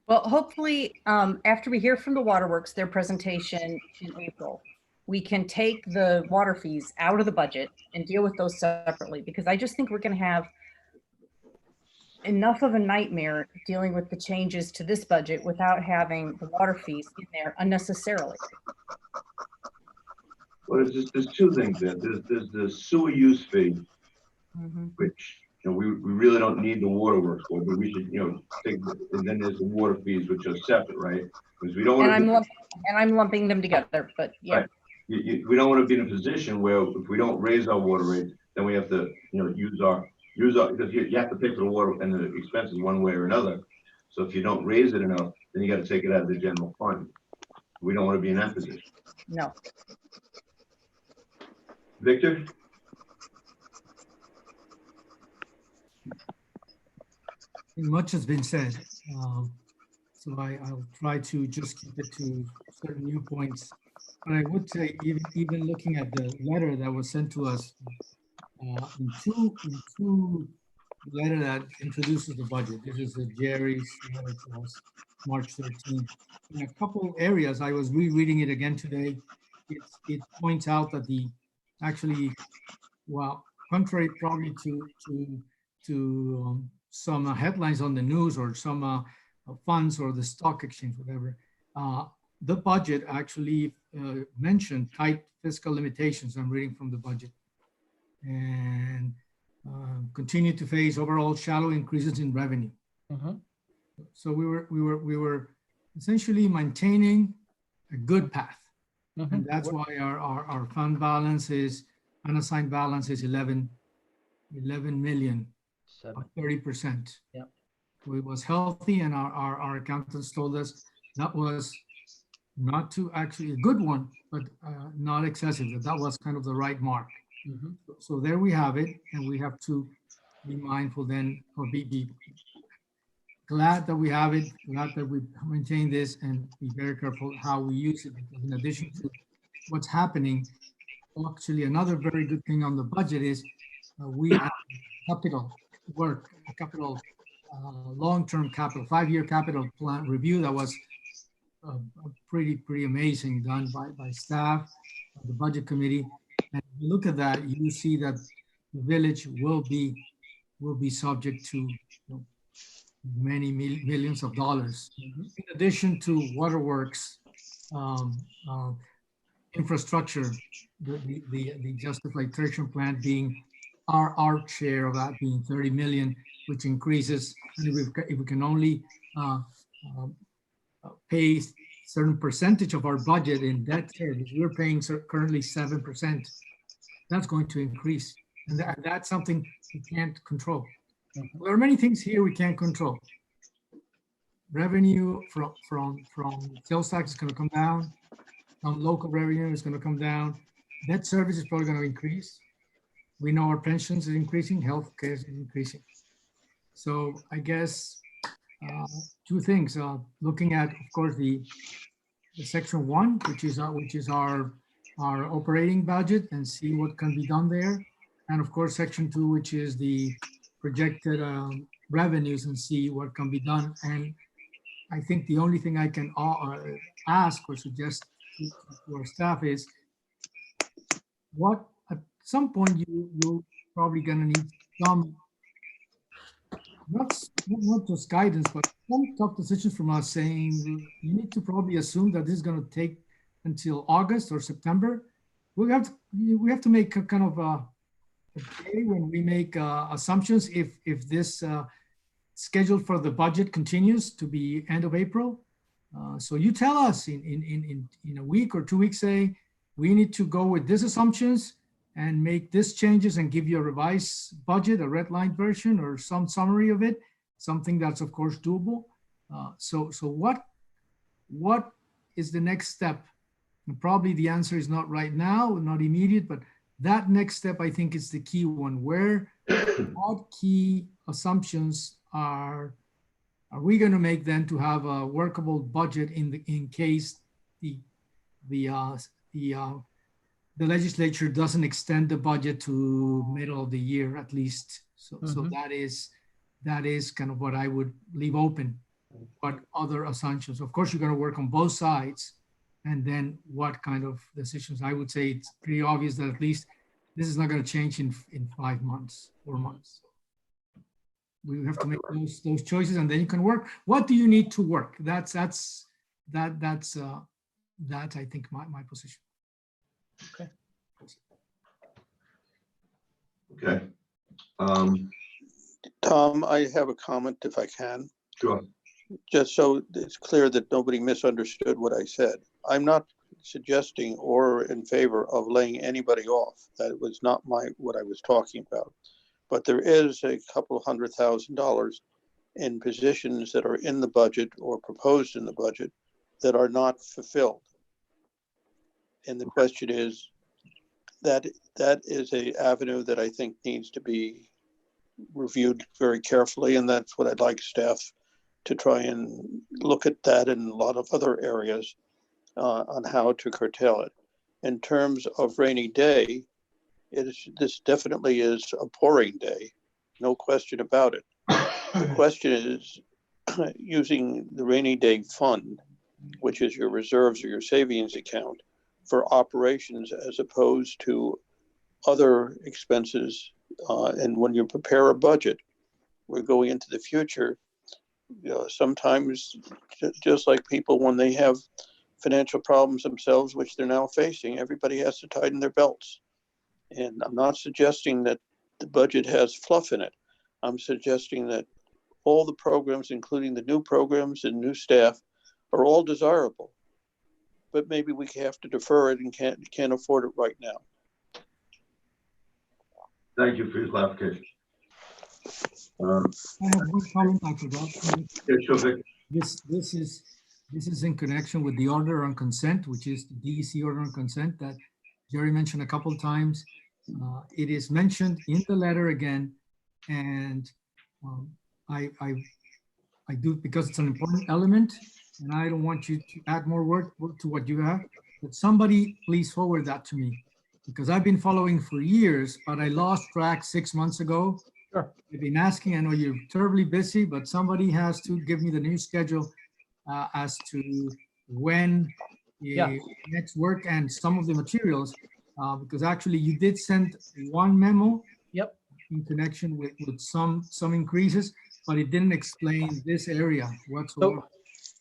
Well, hopefully, after we hear from the waterworks, their presentation in April, we can take the water fees out of the budget and deal with those separately, because I just think we're going to have enough of a nightmare dealing with the changes to this budget without having the water fees in there unnecessarily. Well, there's two things there. There's the sewer use fee, which, we really don't need the waterworks for, but we should, take, and then there's the water fees, which are separate, right? Because we don't want to. And I'm lumping them together, but yeah. Right. We don't want to be in a position where if we don't raise our water rates, then we have to, use our, because you have to pay for the water and the expenses one way or another. So if you don't raise it enough, then you got to take it out of the general fund. We don't want to be in that position. No. Victor? Much has been said. So I'll try to just keep it to certain new points. But I would say, even looking at the letter that was sent to us, in two letter that introduces the budget. This is Jerry's letter to us, March 13th. In a couple areas, I was rereading it again today. It points out that contrary probably to some headlines on the news or some funds or the stock exchange, whatever, the budget actually mentioned tight fiscal limitations. I'm reading from the budget, and continue to face overall shallow increases in revenue. So we were essentially maintaining a good path, and that's why our fund balance is unassigned balance is 11 million, 30%. Yep. So it was healthy, and our accountants told us that was not too actually a good one, but not excessive. That was kind of the right mark. So there we have it, and we have to be mindful then, or be glad that we have it, glad that we maintain this, and be very careful how we use it. Because in addition to what's happening, actually another very good thing on the budget is we have capital work, a capital long-term capital, 5-year capital plan review that was pretty amazing, done by staff, the budget committee. And if you look at that, you see that the village will be subject to many millions of dollars. In addition to waterworks, infrastructure, the justified treatment plant being our share of that being 30 million, which increases. And if we can only pay certain percentage of our budget in debt service, we're paying currently 7%. That's going to increase, and that's something we can't control. There are many things here we can't control. Revenue from sales tax is going to come down. Local revenue is going to come down. Debt service is probably going to increase. We know our pensions is increasing, healthcare is increasing. So I guess two things. Looking at, of course, the section 1, which is our operating budget, and see what can be done there. And of course, section 2, which is the projected revenues, and see what can be done. And I think the only thing I can ask or suggest to our staff is what at some point you're probably going to need some, not just guidance, but some tough decisions from us, saying you need to probably assume that this is going to take until August or September. We have to make a kind of a day when we make assumptions if this schedule for the budget continues to be end of April. So you tell us in a week or 2 weeks, say we need to go with these assumptions and make these changes and give you a revised budget, a red line version or some summary of it, something that's of course doable. So what is the next step? And probably the answer is not right now, not immediate, but that next step I think is the key one. What key assumptions are we going to make then to have a workable budget in case the legislature doesn't extend the budget to middle of the year at least. So that is kind of what I would leave open. What other assumptions? Of course, you're going to work on both sides, and then what kind of decisions? I would say it's pretty obvious that at least this is not going to change in 5 months, 4 months. We have to make those choices, and then you can work. What do you need to work? That's I think my position. Okay. Tom, I have a comment if I can, Sure. just so it's clear that nobody misunderstood what I said. I'm not suggesting or in favor of laying anybody off. That was not what I was talking about. But there is a couple $100,000 in positions that are in the budget or proposed in the budget that are not fulfilled. And the question is, that is a avenue that I think needs to be reviewed very carefully, and that's what I'd like staff to try and look at that in a lot of other areas on how to curtail it. In terms of rainy day, this definitely is a pouring day, no question about it. The question is using the rainy day fund, which is your reserves or your savings account, for operations as opposed to other expenses. And when you prepare a budget, we're going into the future. Sometimes just like people, when they have financial problems themselves, which they're now facing, everybody has to tighten their belts. And I'm not suggesting that the budget has fluff in it. I'm suggesting that all the programs, including the new programs and new staff, are all desirable. But maybe we have to defer it and can't afford it right now. Thank you for your clarification. I have one comment I forgot. Yeah, sure, Vic. This is in connection with the order on consent, which is the DEC order on consent that Jerry mentioned a couple of times. It is mentioned in the letter again, and I do, because it's an important element, and I don't want you to add more work to what you have, but somebody please forward that to me, because I've been following for years, but I lost track 6 months ago. Sure. I've been asking, I know you're terribly busy, but somebody has to give me the new schedule as to when next work and some of the materials, because actually you did send one memo. Yep. In connection with some increases, but it didn't explain this area whatsoever.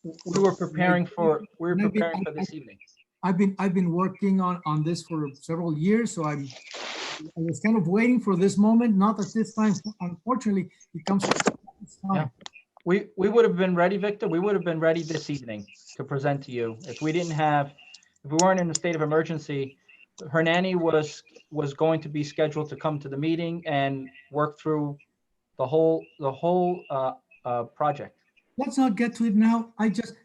So we were preparing for this evening. I've been working on this for several years, so I was kind of waiting for this moment. Not at this time, unfortunately, it comes at this time. Yeah. We would have been ready, Victor. We would have been ready this evening to present to you if we weren't in a state of emergency. Hernani was going to be scheduled to come to the meeting and work through the whole project. Let's not get to it now.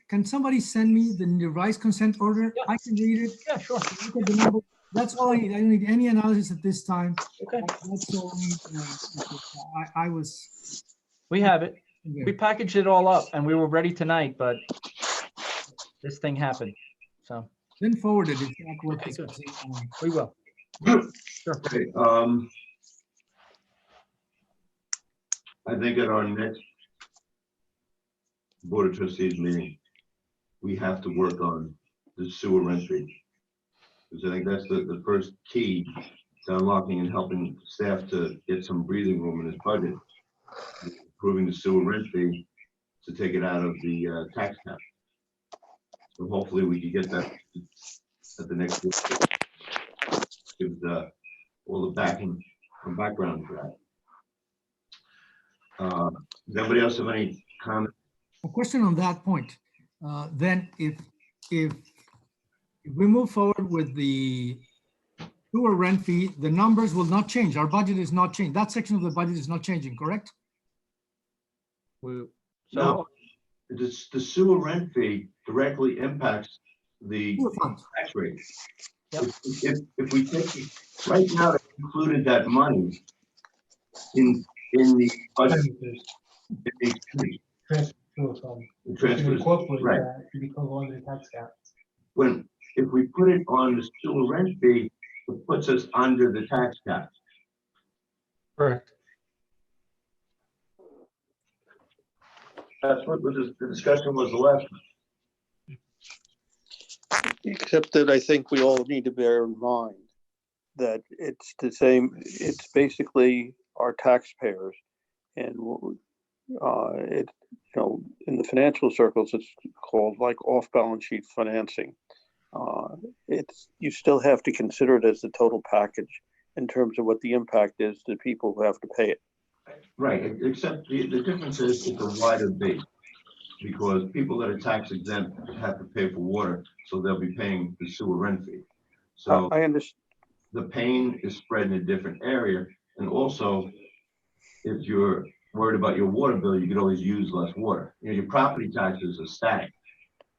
Can somebody send me the revised consent order? Yeah. I can read it. Yeah, sure. Look at the number. That's all I need. I don't need any analysis at this time. Okay. That's all I need. We have it. We packaged it all up and we were ready tonight, but this thing happened. So. Then forward it. It's not working. Okay, we will. Sure. Okay, I think at our next Board of Trustees meeting, we have to work on the sewer rent fee. Because I think that's the first key to unlocking and helping staff to get some breathing room in his budget, improving the sewer rent fee to take it out of the tax cap. So hopefully we can get that at the next week. Gives all the backing and background for that. Does anybody else have any comments? A question on that point. Then if we move forward with the sewer rent fee, the numbers will not change. Our budget is not changed. That section of the budget is not changing, correct? No, the sewer rent fee directly impacts the tax rate. Yep. If we take right now, they included that money in the budget. The transfers, right? To become on the tax cap. If we put it on the sewer rent fee, it puts us under the tax cap. Correct. That's what the discussion was the last one. Except that I think we all need to bear in mind that it's the same, it's basically our taxpayers. And It, in the financial circles, it's called like off-balance sheet financing. You still have to consider it as the total package in terms of what the impact is to people who have to pay it. Right, except the difference is it's a wider base. Because people that are tax exempt have to pay for water, so they'll be paying the sewer rent fee. So I understand. The pain is spread in a different area. And also, if you're worried about your water bill, you could always use less water. Your property taxes are static.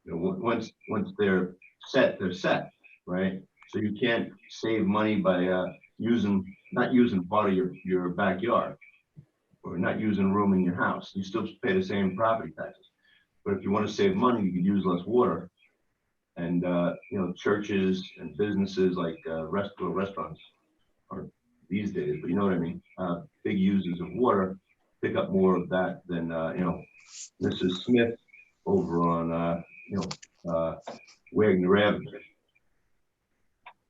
Once they're set, right? So you can't save money by not using part of your backyard or not using room in your house. You still pay the same property taxes. But if you want to save money, you could use less water. And, churches and businesses like restaurants are these days, but you know what I mean? Big users of water pick up more of that than, Mrs. Smith over on, Wagner Avenue.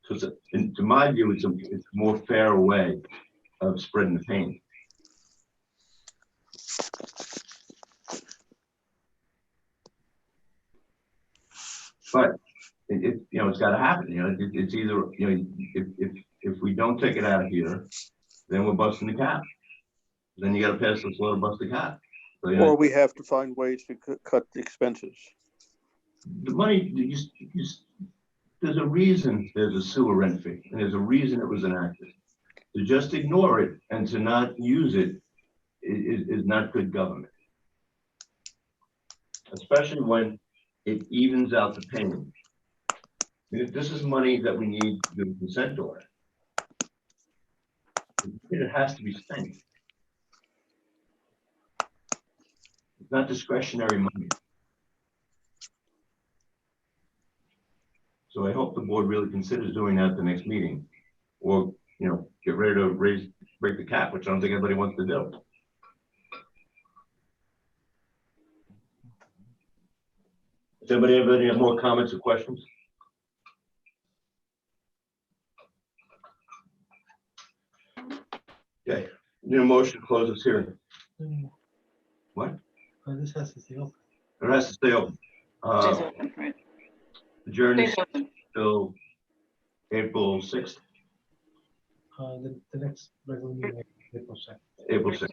So to my view, it's a more fair way of spreading the pain. But it's got to happen. It's either if we don't take it out of here, then we're busting the cap. Then you got to pass this law to bust the cap. So, or we have to find ways to cut the expenses. The money, there's a reason there's a sewer rent fee, and there's a reason it was enacted. To just ignore it and to not use it is not good government, especially when it evens out the payment. If this is money that we need to do the consent order, it has to be spent. It's not discretionary money. So I hope the board really considers doing that at the next meeting, or get ready to break the cap, which I don't think anybody wants to do. Does anybody have any more comments or questions? Okay, need a motion to close this hearing. What? This has to stay open. It has to stay open. Stays open, right? Adjourn Stays open. till April 6th. The next regular meeting, April 2nd. April 6th.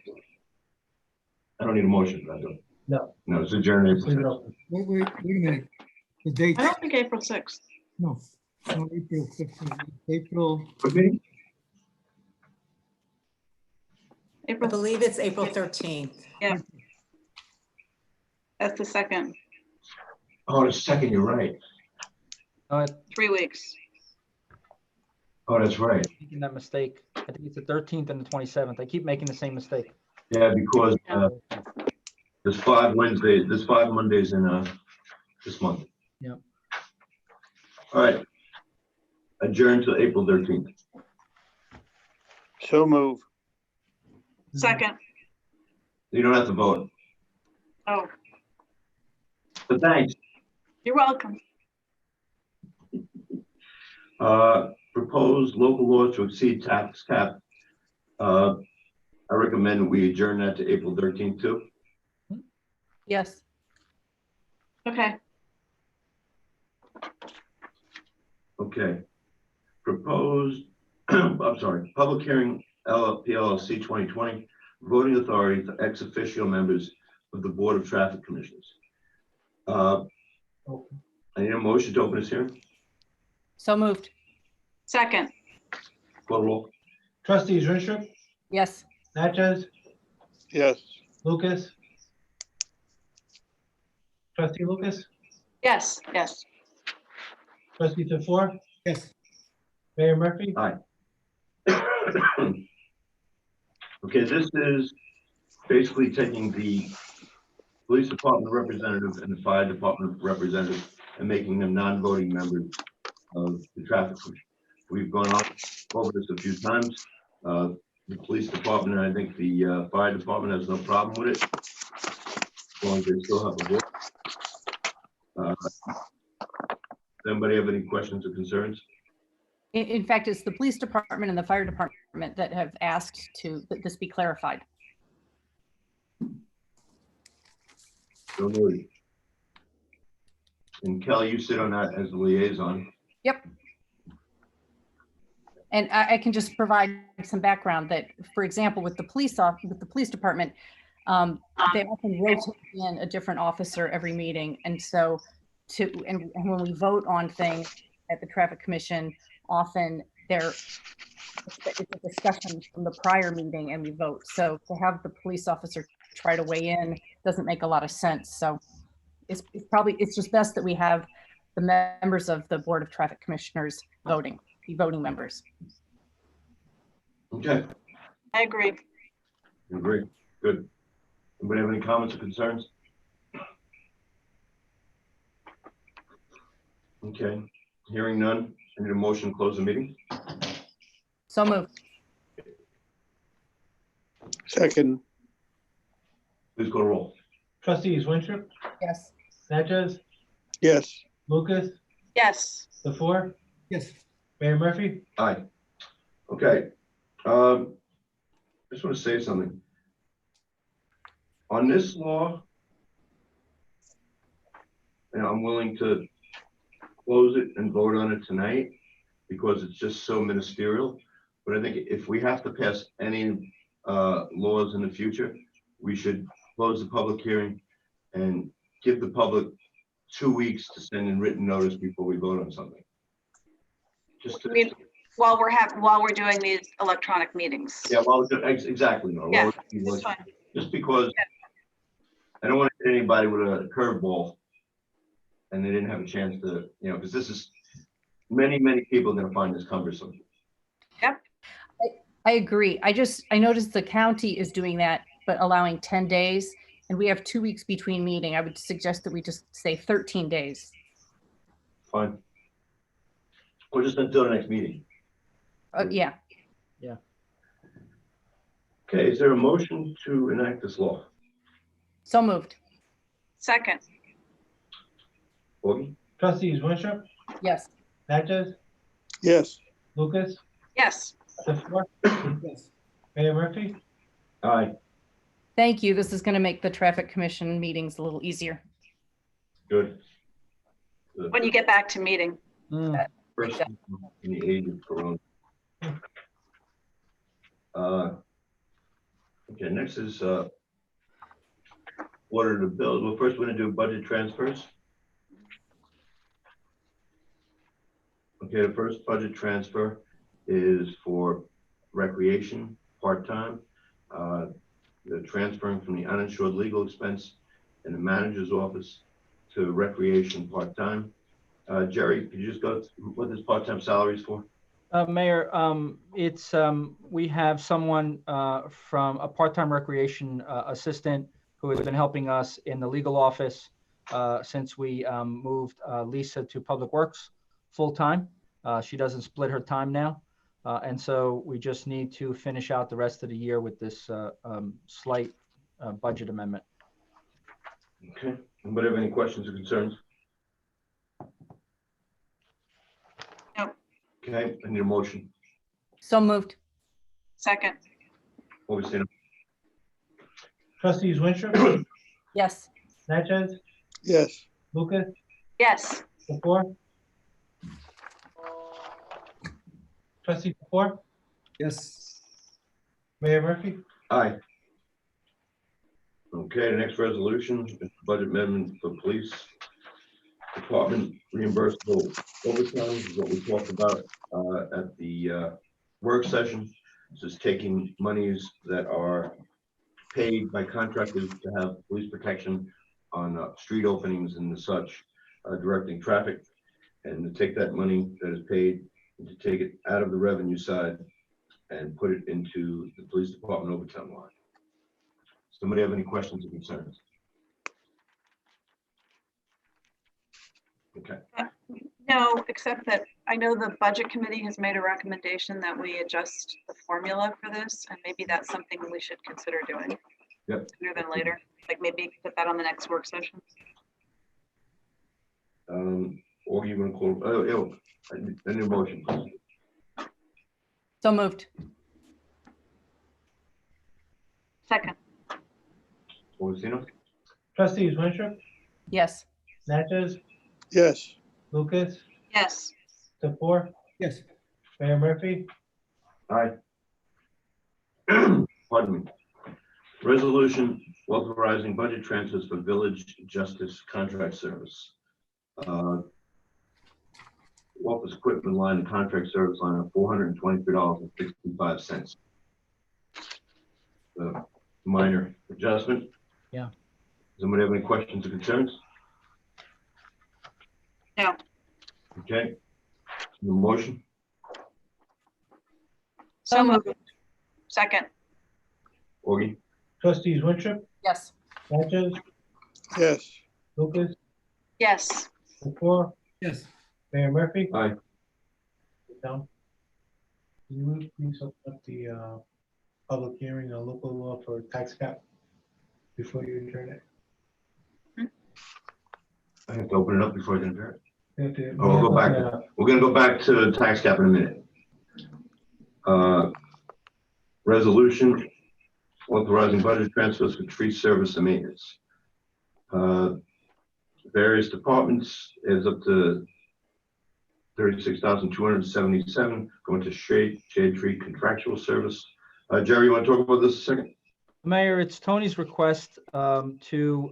I don't need a motion, I don't. No. No, it's adjourned April Leave it 6th. open. Wait a minute. The date, I don't think April 6th. no, not April 15th, April. Okay. I believe it's April 13th. Yeah. That's the second. Oh, the second, you're right. 3 weeks. Oh, that's right. Making that mistake. I think it's the 13th and the 27th. I keep making the same mistake. Yeah, because there's 5 Wednesdays, there's 5 Mondays in this month. Yep. All right. Adjourn to April 13th. So move. Second. You don't have to vote, Oh, but thanks. you're welcome. Proposed local law to exceed tax cap. I recommend we adjourn that to April 13th too. Yes. Okay. Okay. Proposed, I'm sorry, public hearing PLLC 2020, voting authority for ex officio members of the Board of Traffic Commissioners. I need a motion to open this hearing. So moved. Second. Call roll. Trustees Winstrup, Yes. Natchez, Yes. Lucas. Trustee Lucas, Yes, yes. trustee Tofor, Yes. Mayor Murphy. Aye. Okay, this is basically taking the police department representative and the fire department representative and making them non-voting members of the traffic commission. We've gone over this a few times. The police department, and I think the fire department has no problem with it, as long as they still have a vote. Does anybody have any questions or concerns? In fact, it's the police department and the fire department that have asked that this be clarified. So noted. And Kelly, you sit on that as the liaison. Yep. And I can just provide some background that, for example, with the police department, they often rotate in a different officer every meeting. And so and when we vote on things at the traffic commission, often it's a discussion from the prior meeting and we vote. So to have the police officer try to weigh in doesn't make a lot of sense. So it's just best that we have the members of the Board of Traffic Commissioners voting members. Okay, I agree. agree. Good. Anybody have any comments or concerns? Okay, hearing none. I need a motion to close the meeting. So moved. Second, Please call the roll. Trustees Winstrup, Yes. Natchez, yes. Lucas, Yes. the four, Yes. Mayor Murphy. Aye. Okay. Just want to say something. On this law, and I'm willing to close it and vote on it tonight because it's just so ministerial. But I think if we have to pass any laws in the future, we should close the public hearing and give the public 2 weeks to send in written notice before we vote on something. Just to, I mean, while we're doing these electronic meetings. yeah, well, exactly. No, Yeah, well, that's fine. just because I don't want to hit anybody with a curveball and they didn't have a chance to, because this is many people are going to find this cumbersome. Yep. I agree. I noticed the county is doing that, but allowing 10 days, and we have 2 weeks between meeting. I would suggest that we just say 13 days. Fine. Or just until the next meeting. Yeah. Yeah. Okay, is there a motion to enact this law? So moved. Second. Augie? Trustees Winstrup, Yes. Natchez, Yes. Lucas, Yes. the four, Yes. Mayor Murphy. Aye, Thank you. This is going to make the traffic commission meetings a little easier. good. When you get back to meeting. First in the age of Corona. Okay, next is order the bills. Well, first we're gonna do budget transfers. Okay, the first budget transfer is for recreation, part-time. They're transferring from the uninsured legal expense in the manager's office to recreation part-time. Jerry, could you just go through what this part-time salary is for? Mayor, we have someone from a part-time recreation assistant who has been helping us in the legal office since we moved Lisa to Public Works full-time. She doesn't split her time now. And so we just need to finish out the rest of the year with this slight budget amendment. Okay, anybody have any questions or concerns? No. Okay, I need a motion. So moved. Second. Augustino? Trustees Winstrup, Yes. Natchez, Yes. Lucas, Yes. the four. Trustee the four, Yes. Mayor Murphy. Aye. Okay, the next resolution is budget amendment for police department reimbursable overtime is what we talked about at the work session. This is taking monies that are paid by contractors to have police protection on street openings and such, directing traffic, and to take that money that is paid and to take it out of the revenue side and put it into the police department overtime line. Somebody have any questions or concerns? Okay. No, except that I know the budget committee has made a recommendation that we adjust the formula for this, and maybe that's something we should consider doing. Yep. Sooner than later, like maybe put that on the next work session. Or you want to call, I need a motion, please. So moved. Second. Augustino? Trustees Winstrup, Yes. Natchez, Yes, Lucas, Yes. Tefor, Yes. Mayor Murphy. Aye. Pardon me. Resolution authorizing budget transfers for village justice contract service. Office equipment line and contract service line of $423.65. Minor adjustment. Yeah. Does somebody have any questions or concerns? No. Okay. The motion? So moved. Second. Augie? Trustees Winstrup, Yes. Natchez, yes, Lucas, Yes. Tefor, Yes. Mayor Murphy. Aye. Down. Can you please open up the public hearing on local law for tax cap before you adjourn it? I have to open it up before I can adjourn. You have to- Oh, we'll go back. Yeah. We're gonna go back to tax cap in a minute. Resolution authorizing budget transfers for tree service and maintenance. Various departments is up to 36,277 going to shade tree contractual service. Jerry, you want to talk about this a second? Mayor, it's Tony's request to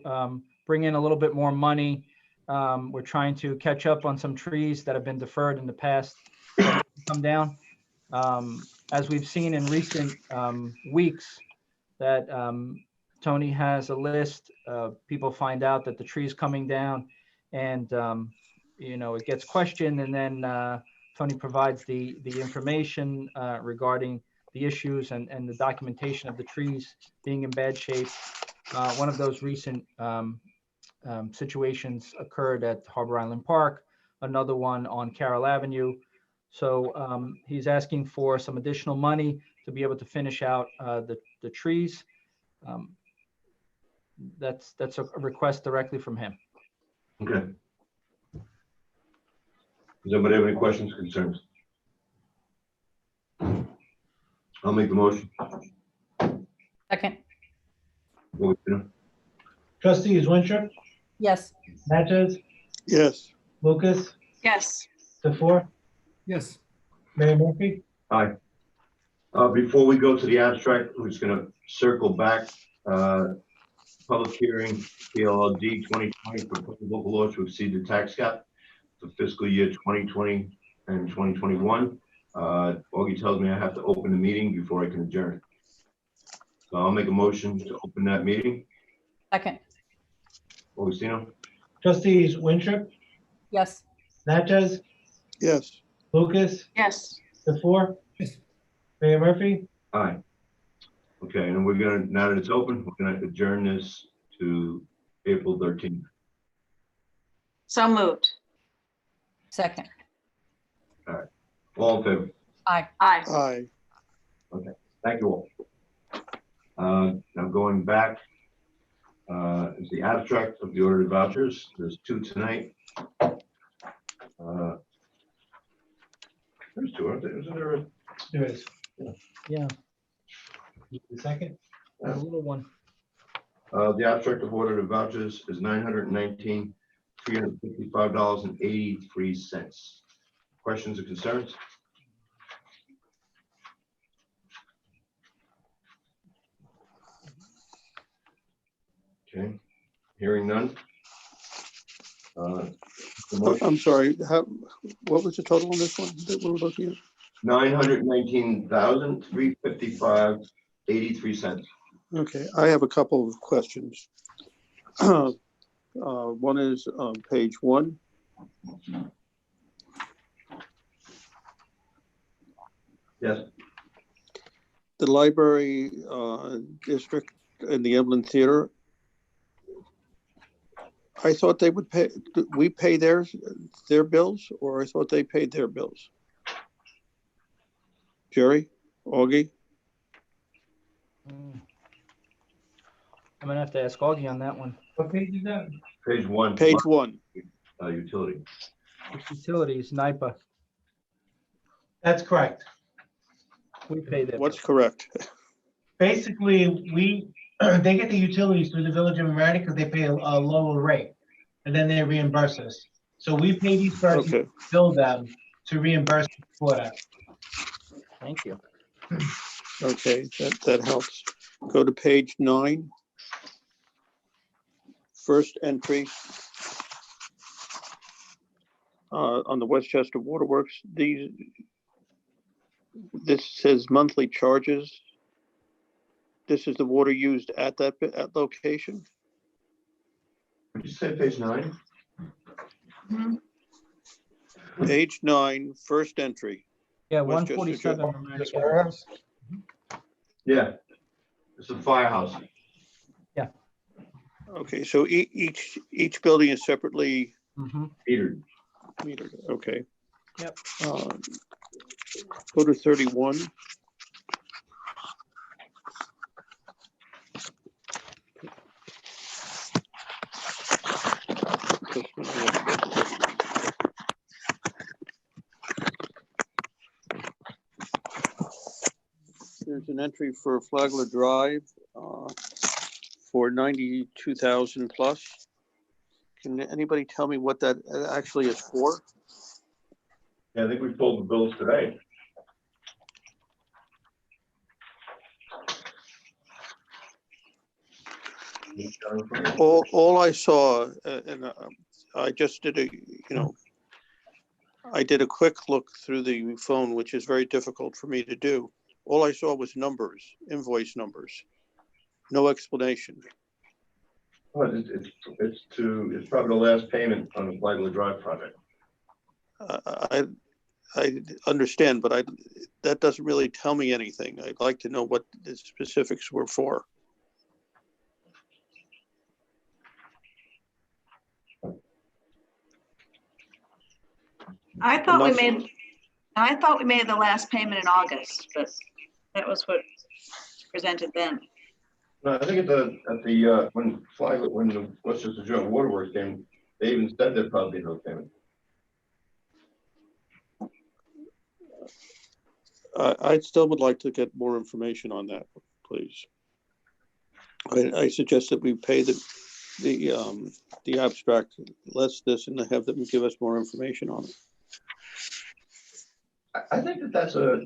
bring in a little bit more money. We're trying to catch up on some trees that have been deferred in the past that need to come down. As we've seen in recent weeks, that Tony has a list. People find out that the tree is coming down, and it gets questioned, and then Tony provides the information regarding the issues and the documentation of the trees being in bad shape. One of those recent situations occurred at Harbor Island Park, another one on Carroll Avenue. So he's asking for some additional money to be able to finish out the trees. That's a request directly from him. Okay. Does anybody have any questions or concerns? I'll make the motion. Second. Trustees Winstrup, Yes. Natchez, yes, Lucas, Yes. Tefor, Yes. Mayor Murphy. Aye. Before we go to the abstract, we're just gonna circle back. Public hearing, PLLD 2020, proposed local law to exceed the tax cap for fiscal year 2020 and 2021. Augie tells me I have to open the meeting before I can adjourn. So I'll make a motion to open that meeting. Second. Augustino? Trustees Winstrup, Yes. Natchez, yes, Lucas, Yes. Tefor, Yes. Mayor Murphy. Aye. Okay, and we're gonna, now that it's open, we're gonna adjourn this to April 13th. So moved. Second. All in favor? Aye. Aye. aye, Thank you all. Now going back, is the abstract of the order of vouchers. There's two tonight. There's two, aren't there? Isn't there a? There is. Yeah, The second. a little one. The abstract of order of vouchers is $919,355.83. Questions or concerns? Okay, hearing none. The motion- I'm sorry, what was the total on this one that we're looking at? $919,355.83. Okay, I have a couple of questions. One is on page 1. Yes. The library district and the Evelyn Theater. I thought they would pay, we pay their bills, or I thought they paid their bills? Jerry, Augie? I'm gonna have to ask Augie on that one. What page is that? Page 1. Page 1. Utility. It's utilities, NIPA. That's correct. We pay that. What's correct? Basically, we they get the utilities through the village of Mamaroneck because they pay a lower rate, and then they reimburse us. So we pay these persons, Okay. bill them to reimburse for that. Thank you. Okay, that helps. Go to page 9. First entry. On the Westchester Waterworks, this says monthly charges. This is the water used at that location? Would you say page 9? Page 9, first entry. Yeah, Westchester 147. General. This warehouse? Yeah. It's a firehouse. Okay, so each building is separately Metered. metered. Okay. Yep. Go to 31. There's an entry for Flagler Drive for 92,000 plus. Can anybody tell me what that actually is for? Yeah, I think we pulled the bills today. All I saw, and I just did I did a quick look through the phone, which is very difficult for me to do. All I saw was numbers, invoice numbers, no explanation. Well, it's probably the last payment on the Flagler Drive project. I understand, but that doesn't really tell me anything. I'd like to know what the specifics were for. I thought we made the last payment in August, but that was what presented then. No, I think when the Westchester General Waterworks came, they even said there'd probably be no payment. I still would like to get more information on that, please. I suggest that we pay the abstract less this and have them give us more information on it. I think that's a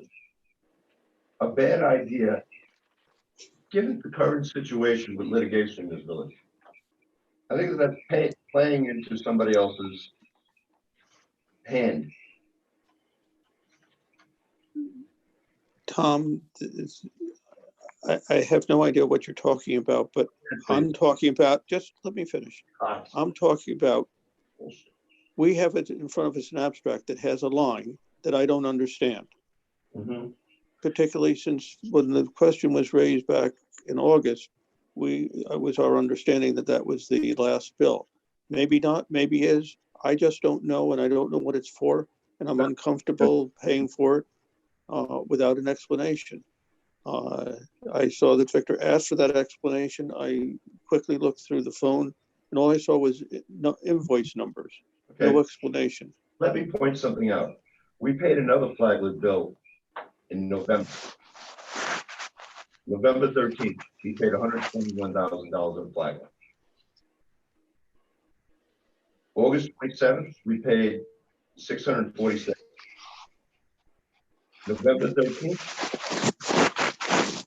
bad idea, given the current situation with litigation in this village. I think that's playing into somebody else's hand. Tom, I have no idea what you're talking about, but I'm talking about, just let me finish. I'm talking about, we have it in front of us an abstract that has a line that I don't understand. Particularly since when the question was raised back in August, it was our understanding that was the last bill. Maybe not, maybe is. I just don't know, and I don't know what it's for, and I'm uncomfortable paying for it without an explanation. I saw that Victor asked for that explanation. I quickly looked through the phone, and all I saw was invoice numbers, no explanation. Let me point something out. We paid another Flagler bill in November. November 13th, we paid $121,000 in Flagler. August 27th, we paid $646. November 13th,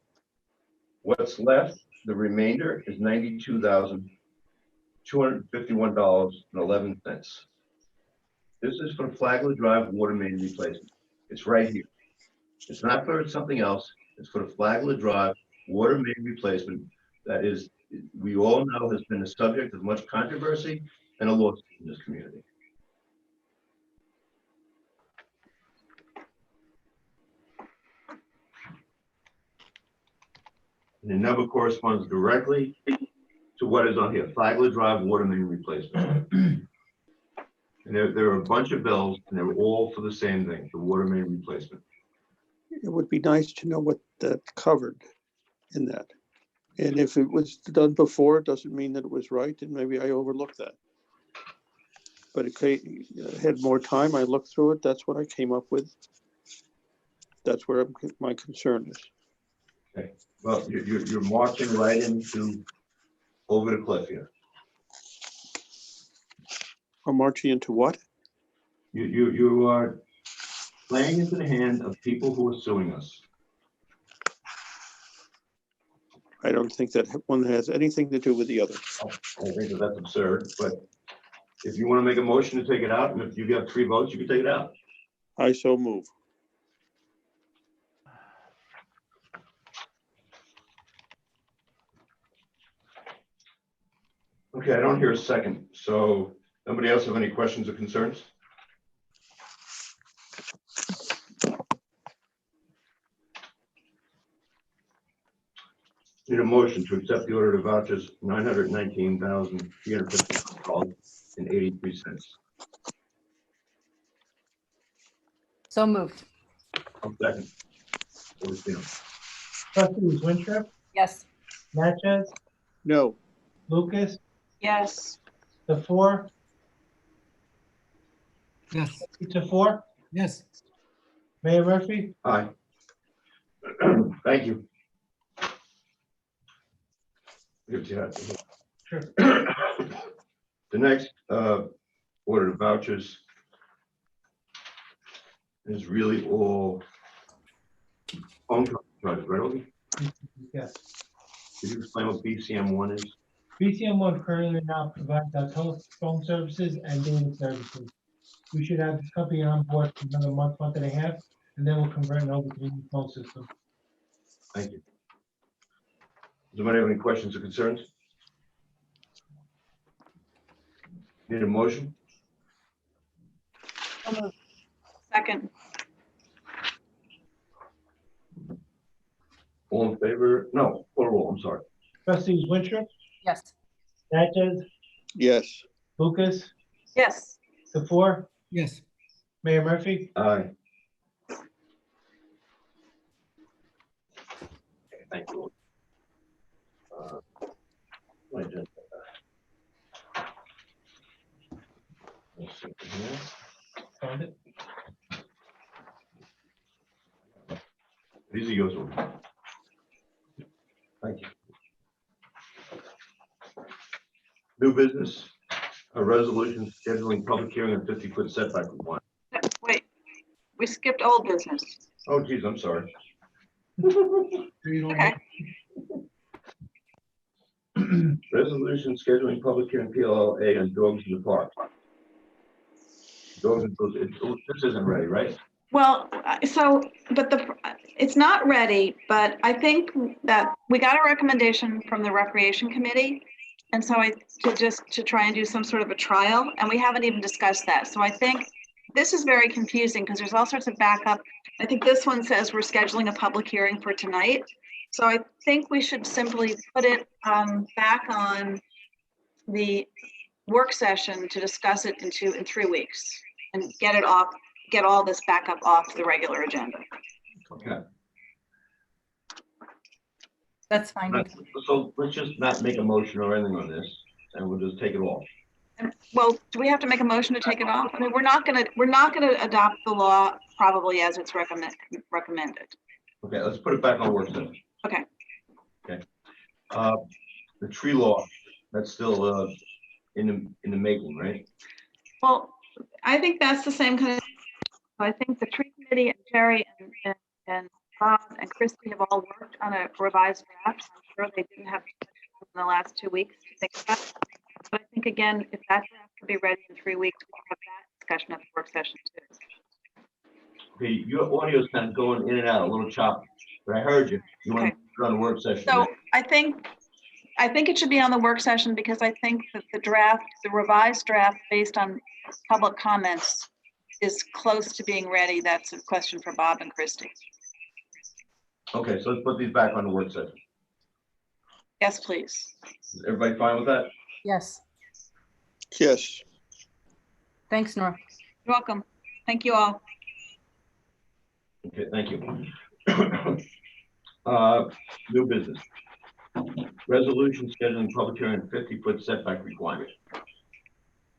what's left, the remainder is $92,251.11. This is for Flagler Drive water main replacement. It's right here. It's not for something else. It's for the Flagler Drive water main replacement that is, we all know, has been the subject of much controversy and a lawsuit in this community. And the number corresponds directly to what is on here, Flagler Drive water main replacement. And there are a bunch of bills, and they're all for the same thing, the water main replacement. It would be nice to know what that covered in that. And if it was done before, it doesn't mean that it was right, and maybe I overlooked that. But if I had more time, I looked through it, that's what I came up with. That's where my concern is. Okay, well, you're marching right into over the cliff here. I'm marching into what? You are playing into the hand of people who are suing us. I don't think that one has anything to do with the other. I think that's absurd, but if you want to make a motion to take it out, and if you got 3 votes, you can take it out. I so move. Okay, I don't hear a second. So nobody else have any questions or concerns? Need a motion to accept the order of vouchers, $919,350.83. So moved. I'll second. Augustino. Trustees Winstrup, Yes. Natchez, No. Lucas, Yes. the 4, Yes. to 4, Yes. Mayor Murphy. Aye. Thank you. Good job. Sure. The next order of vouchers is really all phone project, right, Ogie? Yes. Could you explain what BCM1 is? BCM1 currently now provides our telephone services and data services. We should have this company on board for another month and a half, and then we'll convert it over to the new phone system. Thank you. Does anybody have any questions or concerns? Need a motion? Second. All in favor? No, call roll, I'm sorry. Trustees Winstrup, Yes. Natchez, Yes. Lucas, Yes. the 4, Yes. Mayor Murphy. Aye. Thank you. My agenda. Let's see here. Found it. These are yours. Ogie. Thank you. New business, a resolution scheduling public hearing on 50-foot setback requirement. Wait, we skipped old business. Oh, geez, I'm sorry. Okay. Resolution scheduling public hearing PLLA on dogs in the park. Dogs and this isn't ready, right? Well, but it's not ready, but I think that we got a recommendation from the Recreation Committee. And so to try and do some sort of a trial, and we haven't even discussed that. So I think this is very confusing because there's all sorts of backup. I think this one says we're scheduling a public hearing for tonight. So I think we should simply put it back on the work session to discuss it in 3 weeks and get all this backup off the regular agenda. Okay. That's fine. So let's just not make a motion or anything on this, and we'll just take it off. Well, do we have to make a motion to take it off? I mean, we're not gonna adopt the law probably as it's recommended. Okay, let's put it back on work session. Okay. Okay. The tree law, that's still in the making, right? Well, I think that's the same kind of. I think the tree committee and Jerry and Bob and Christy have all worked on a revised draft. I'm sure they didn't have in the last 2 weeks to think about it. But I think again, if that draft could be ready in 3 weeks, we can have that discussion at the work session too. Okay, your audio is kind of going in and out, a little choppy, but I heard you. You want to put it on a work session. So I think it should be on the work session because I think that the revised draft based on public comments is close to being ready. That's a question for Bob and Christy. Okay, so let's put these back on the work session. Yes, please. Is everybody fine with that? Yes. Yes. Thanks, Nora. You're welcome. Thank you all. Okay, thank you. New business. Resolution scheduling public hearing 50-foot setback requirement.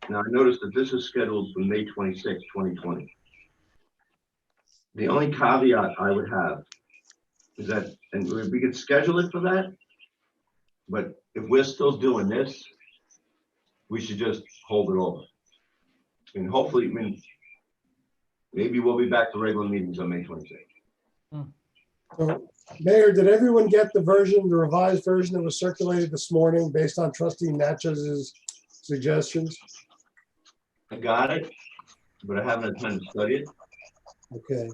Now, I noticed that this is scheduled for May 26, 2020. The only caveat I would have Is that, and we could schedule it for that? But if we're still doing this, we should just hold it over. And hopefully, I mean, maybe we'll be back to regular meetings on May 26th. So, Mayor, did everyone get the revised version that was circulated this morning based on Trustee Natcez's suggestions? I got it, but I haven't had time to study it. Okay.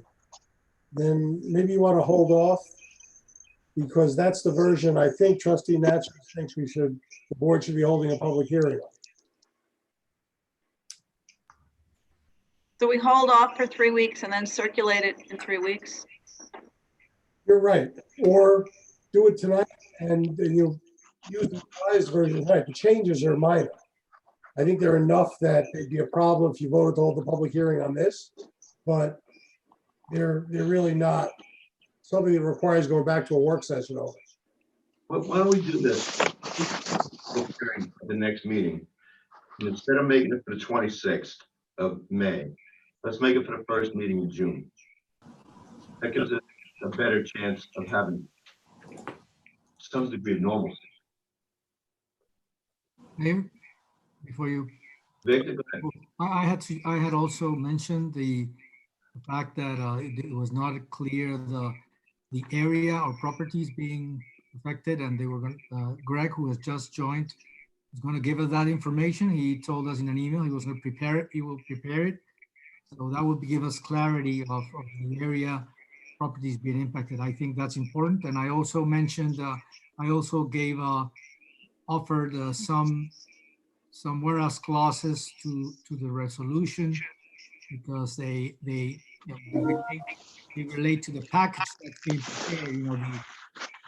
Then maybe you want to hold off, because that's the version I think Trustee Natchez thinks the board should be holding a public hearing on. So we hold off for 3 weeks and then circulate it in 3 weeks? You're right. Or do it tonight and you use the revised version tonight. The changes are minor. I think they're enough that they'd be a problem if you voted to hold the public hearing on this, but they're really not something that requires going back to a work session over. Well, why don't we do this? During the next meeting, and instead of making it for the 26th of May, let's make it for the first meeting in June. That gives us a better chance of having some degree of normalcy. Mayor, before you, Victor, go ahead. I had also mentioned the fact that it was not clear the area or properties being affected, and they were going. Greg, who has just joined, is going to give us that information. He told us in an email he was going to prepare it. He will prepare it, so that would give us clarity of the area properties being impacted. I think that's important. And I also mentioned, I also gave offered some whereas clauses to the resolution, because they relate to the package that's being prepared. You know,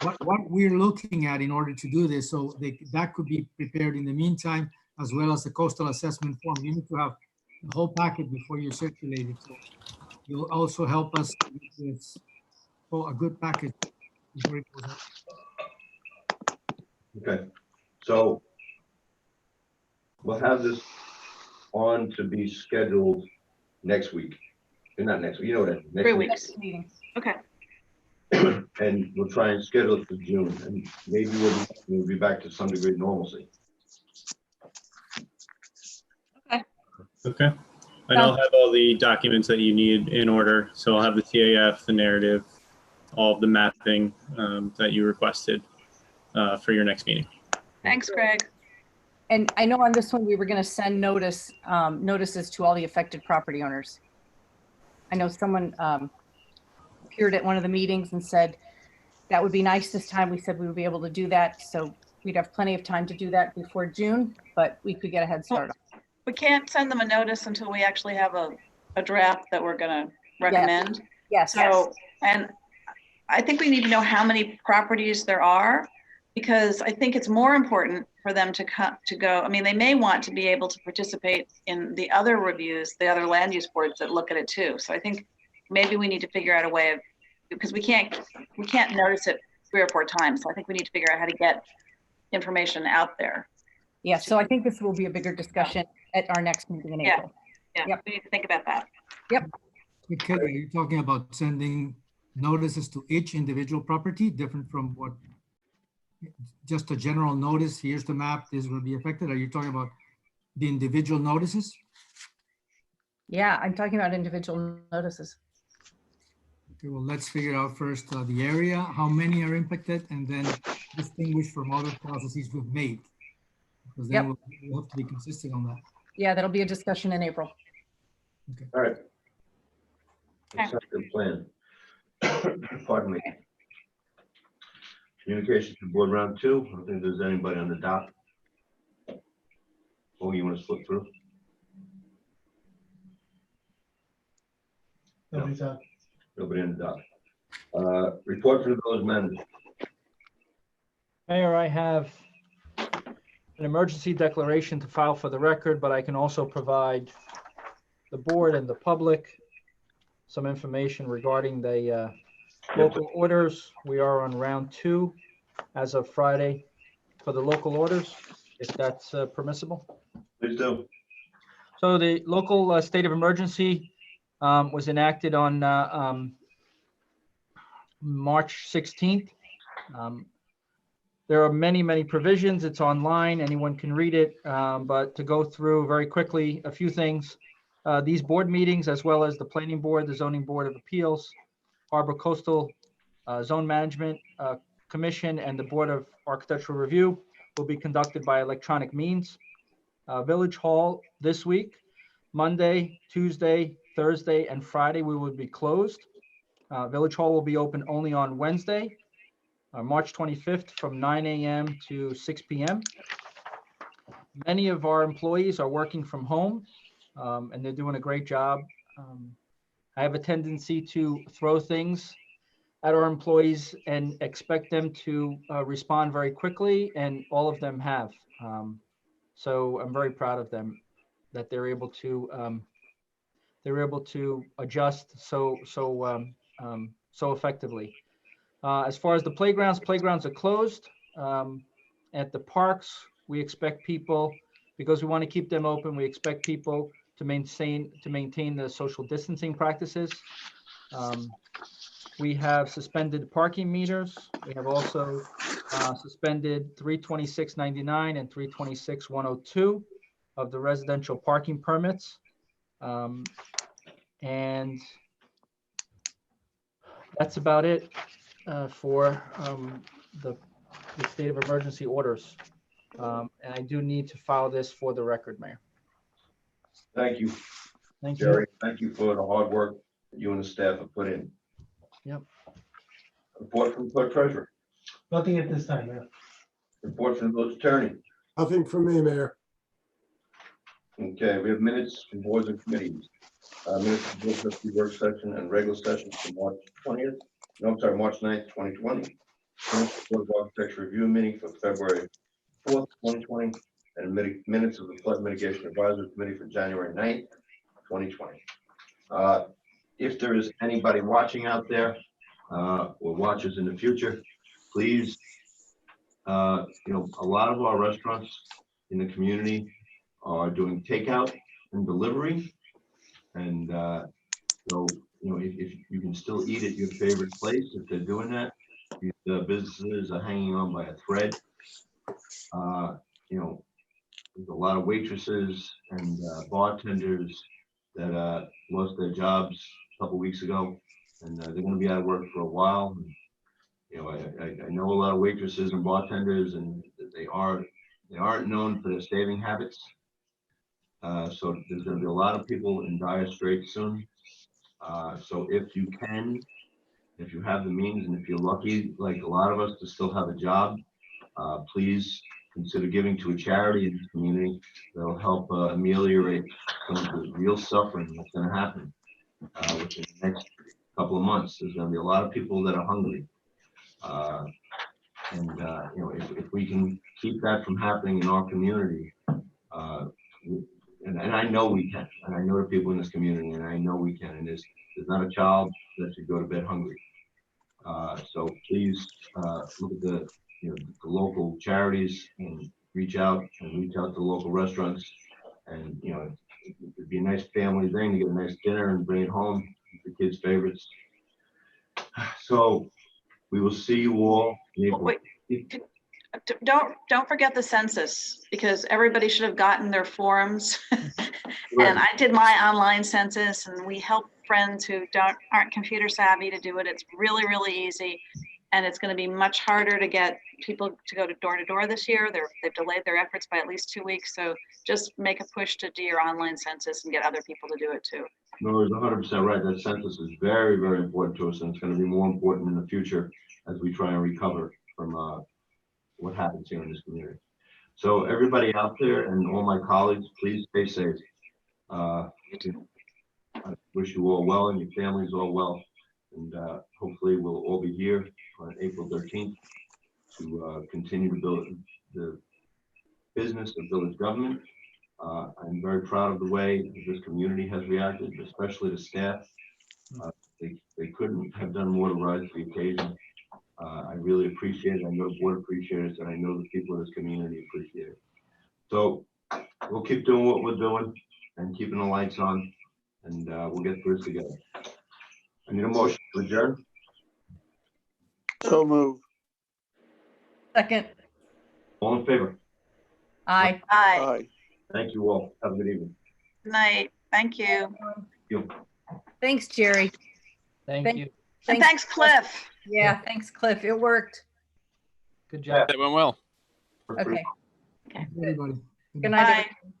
what we're looking at in order to do this, so that could be prepared in the meantime, as well as the coastal assessment form. You need to have the whole packet before you circulate it. So you'll also help us with a good package before it goes out. Okay, so we'll have this on to be scheduled next week. Not next week, you know what I mean. 3 weeks. Okay. And we'll try and schedule it for June, and maybe we'll be back to some degree of normalcy. Okay. And I'll have all the documents that you need in order. So I'll have the TAF, the narrative, all of the mapping that you requested for your next meeting. Thanks, Greg. And I know on this one, we were going to send notices to all the affected property owners. I know someone appeared at one of the meetings and said that would be nice this time. We said we would be able to do that. So we'd have plenty of time to do that before June, but we could get a head start. We can't send them a notice until we actually have a draft that we're going to recommend. Yes. So, and I think we need to know how many properties there are, because I think it's more important for them to go. I mean, they may want to be able to participate in the other reviews, the other land use boards that look at it too. So I think maybe we need to figure out a way of, because we can't notice it 3 or 4 times. So I think we need to figure out how to get information out there. Yeah, so I think this will be a bigger discussion at our next meeting in April. Yeah, yep. We need to think about that. Yep. Okay, are you talking about sending notices to each individual property, different from what, just a general notice, here's the map, this will be affected? Are you talking about the individual notices? Yeah, I'm talking about individual notices. Okay, well, let's figure out first the area, how many are impacted, and then distinguish from other processes we've made. Because then we'll have to be consistent on that. Yeah, that'll be a discussion in April. Okay. All right. That's a good plan. Pardon me. Communications to board round 2. I don't think there's anybody on the dock. Oh, you want to slip through? Nobody's on. Nobody on the dock. Report from the village manager. Mayor, I have an emergency declaration to file for the record, but I can also provide the board and the public some information regarding the local orders. We are on round 2 as of Friday for the local orders, if that's permissible. Please do. So the local state of emergency was enacted on March 16th. There are many, many provisions. It's online. Anyone can read it. But to go through very quickly, a few things. These board meetings, as well as the Planning Board, the Zoning Board of Appeals, Harbor Coastal Zone Management Commission, and the Board of Architectural Review will be conducted by electronic means. Village Hall this week, Monday, Tuesday, Thursday, and Friday, we will be closed. Village Hall will be open only on Wednesday, March 25th from 9 a.m. to 6 p.m. Many of our employees are working from home, and they're doing a great job. I have a tendency to throw things at our employees and expect them to respond very quickly, and all of them have. So I'm very proud of them that they're able to adjust so effectively. As far as the playgrounds are closed. At the parks, we expect people, because we want to keep them open, we expect people to maintain the social distancing practices. We have suspended parking meters. We have also suspended 326.99 and 326.102 of the residential parking permits. And that's about it for the state of emergency orders. And I do need to file this for the record, Mayor. Thank you. Thank Jerry, you. thank you for the hard work that you and the staff have put in. Yep. Report from clerk treasurer. Nothing at this time, Mayor. Report from the village attorney. Nothing from me, Mayor. Okay, we have minutes from boards and committees. Minutes from board trustee work session and regular session from March 20th. No, I'm sorry, March 9th, 2020. Minutes from Board of Architecture review meeting for February 4th, 2020. And minutes of the flood mitigation advisory committee for January 9th, 2020. If there is anybody watching out there or watchers in the future, please, a lot of our restaurants in the community are doing takeout and delivery. And so, if you can still eat at your favorite place, if they're doing that, these businesses are hanging on by a thread. There's a lot of waitresses and bartenders that lost their jobs a couple weeks ago, and they're going to be out of work for a while. And, I know a lot of waitresses and bartenders, and they aren't known for their saving habits. So there's going to be a lot of people in dire straits soon. So if you have the means, and if you're lucky, like a lot of us, to still have a job, please consider giving to a charity in this community that'll help ameliorate some of the real suffering that's going to happen within the next couple of months. There's going to be a lot of people that are hungry. If we can keep that from happening in our community, and I know we can, and I know the people in this community, and I know we can, and there's not a child that should go to bed hungry. So please look at the local charities and reach out to local restaurants, and it'd be a nice family thing to get a nice dinner and bring it home, the kids' favorites. So we will see you all in April. Wait, don't forget the census, because everybody should have gotten their forms. And I did my online census, and we help friends who aren't computer savvy to do it. It's really, really easy. And it's going to be much harder to get people to go to door this year. They've delayed their efforts by at least 2 weeks. So just make a push to do your online census and get other people to do it too. No, you're 100% right. That census is very, very important to us, and it's going to be more important in the future as we try and recover from what happens here in this community. So everybody out there and all my colleagues, please stay safe. I wish you all well and your families all well. And hopefully we'll all be here on April 13th to continue to build the business of village government. I'm very proud of the way this community has reacted, especially the staff. They couldn't have done more to rise to the occasion. I really appreciate it. I know the board appreciates it, and I know the people in this community appreciate it. So we'll keep doing what we're doing and keeping the lights on, and we'll get through this together. I need a motion to adjourn. So move. Second. All in favor? Aye. Aye. Aye. Thank you all. Have a good evening. Good night. Thank you. You. Thanks, Jerry. Thank you. And thanks, Cliff. Yeah, thanks, Cliff. It worked. Good job. That went well. Okay. Everybody. Good night, Bye. everyone.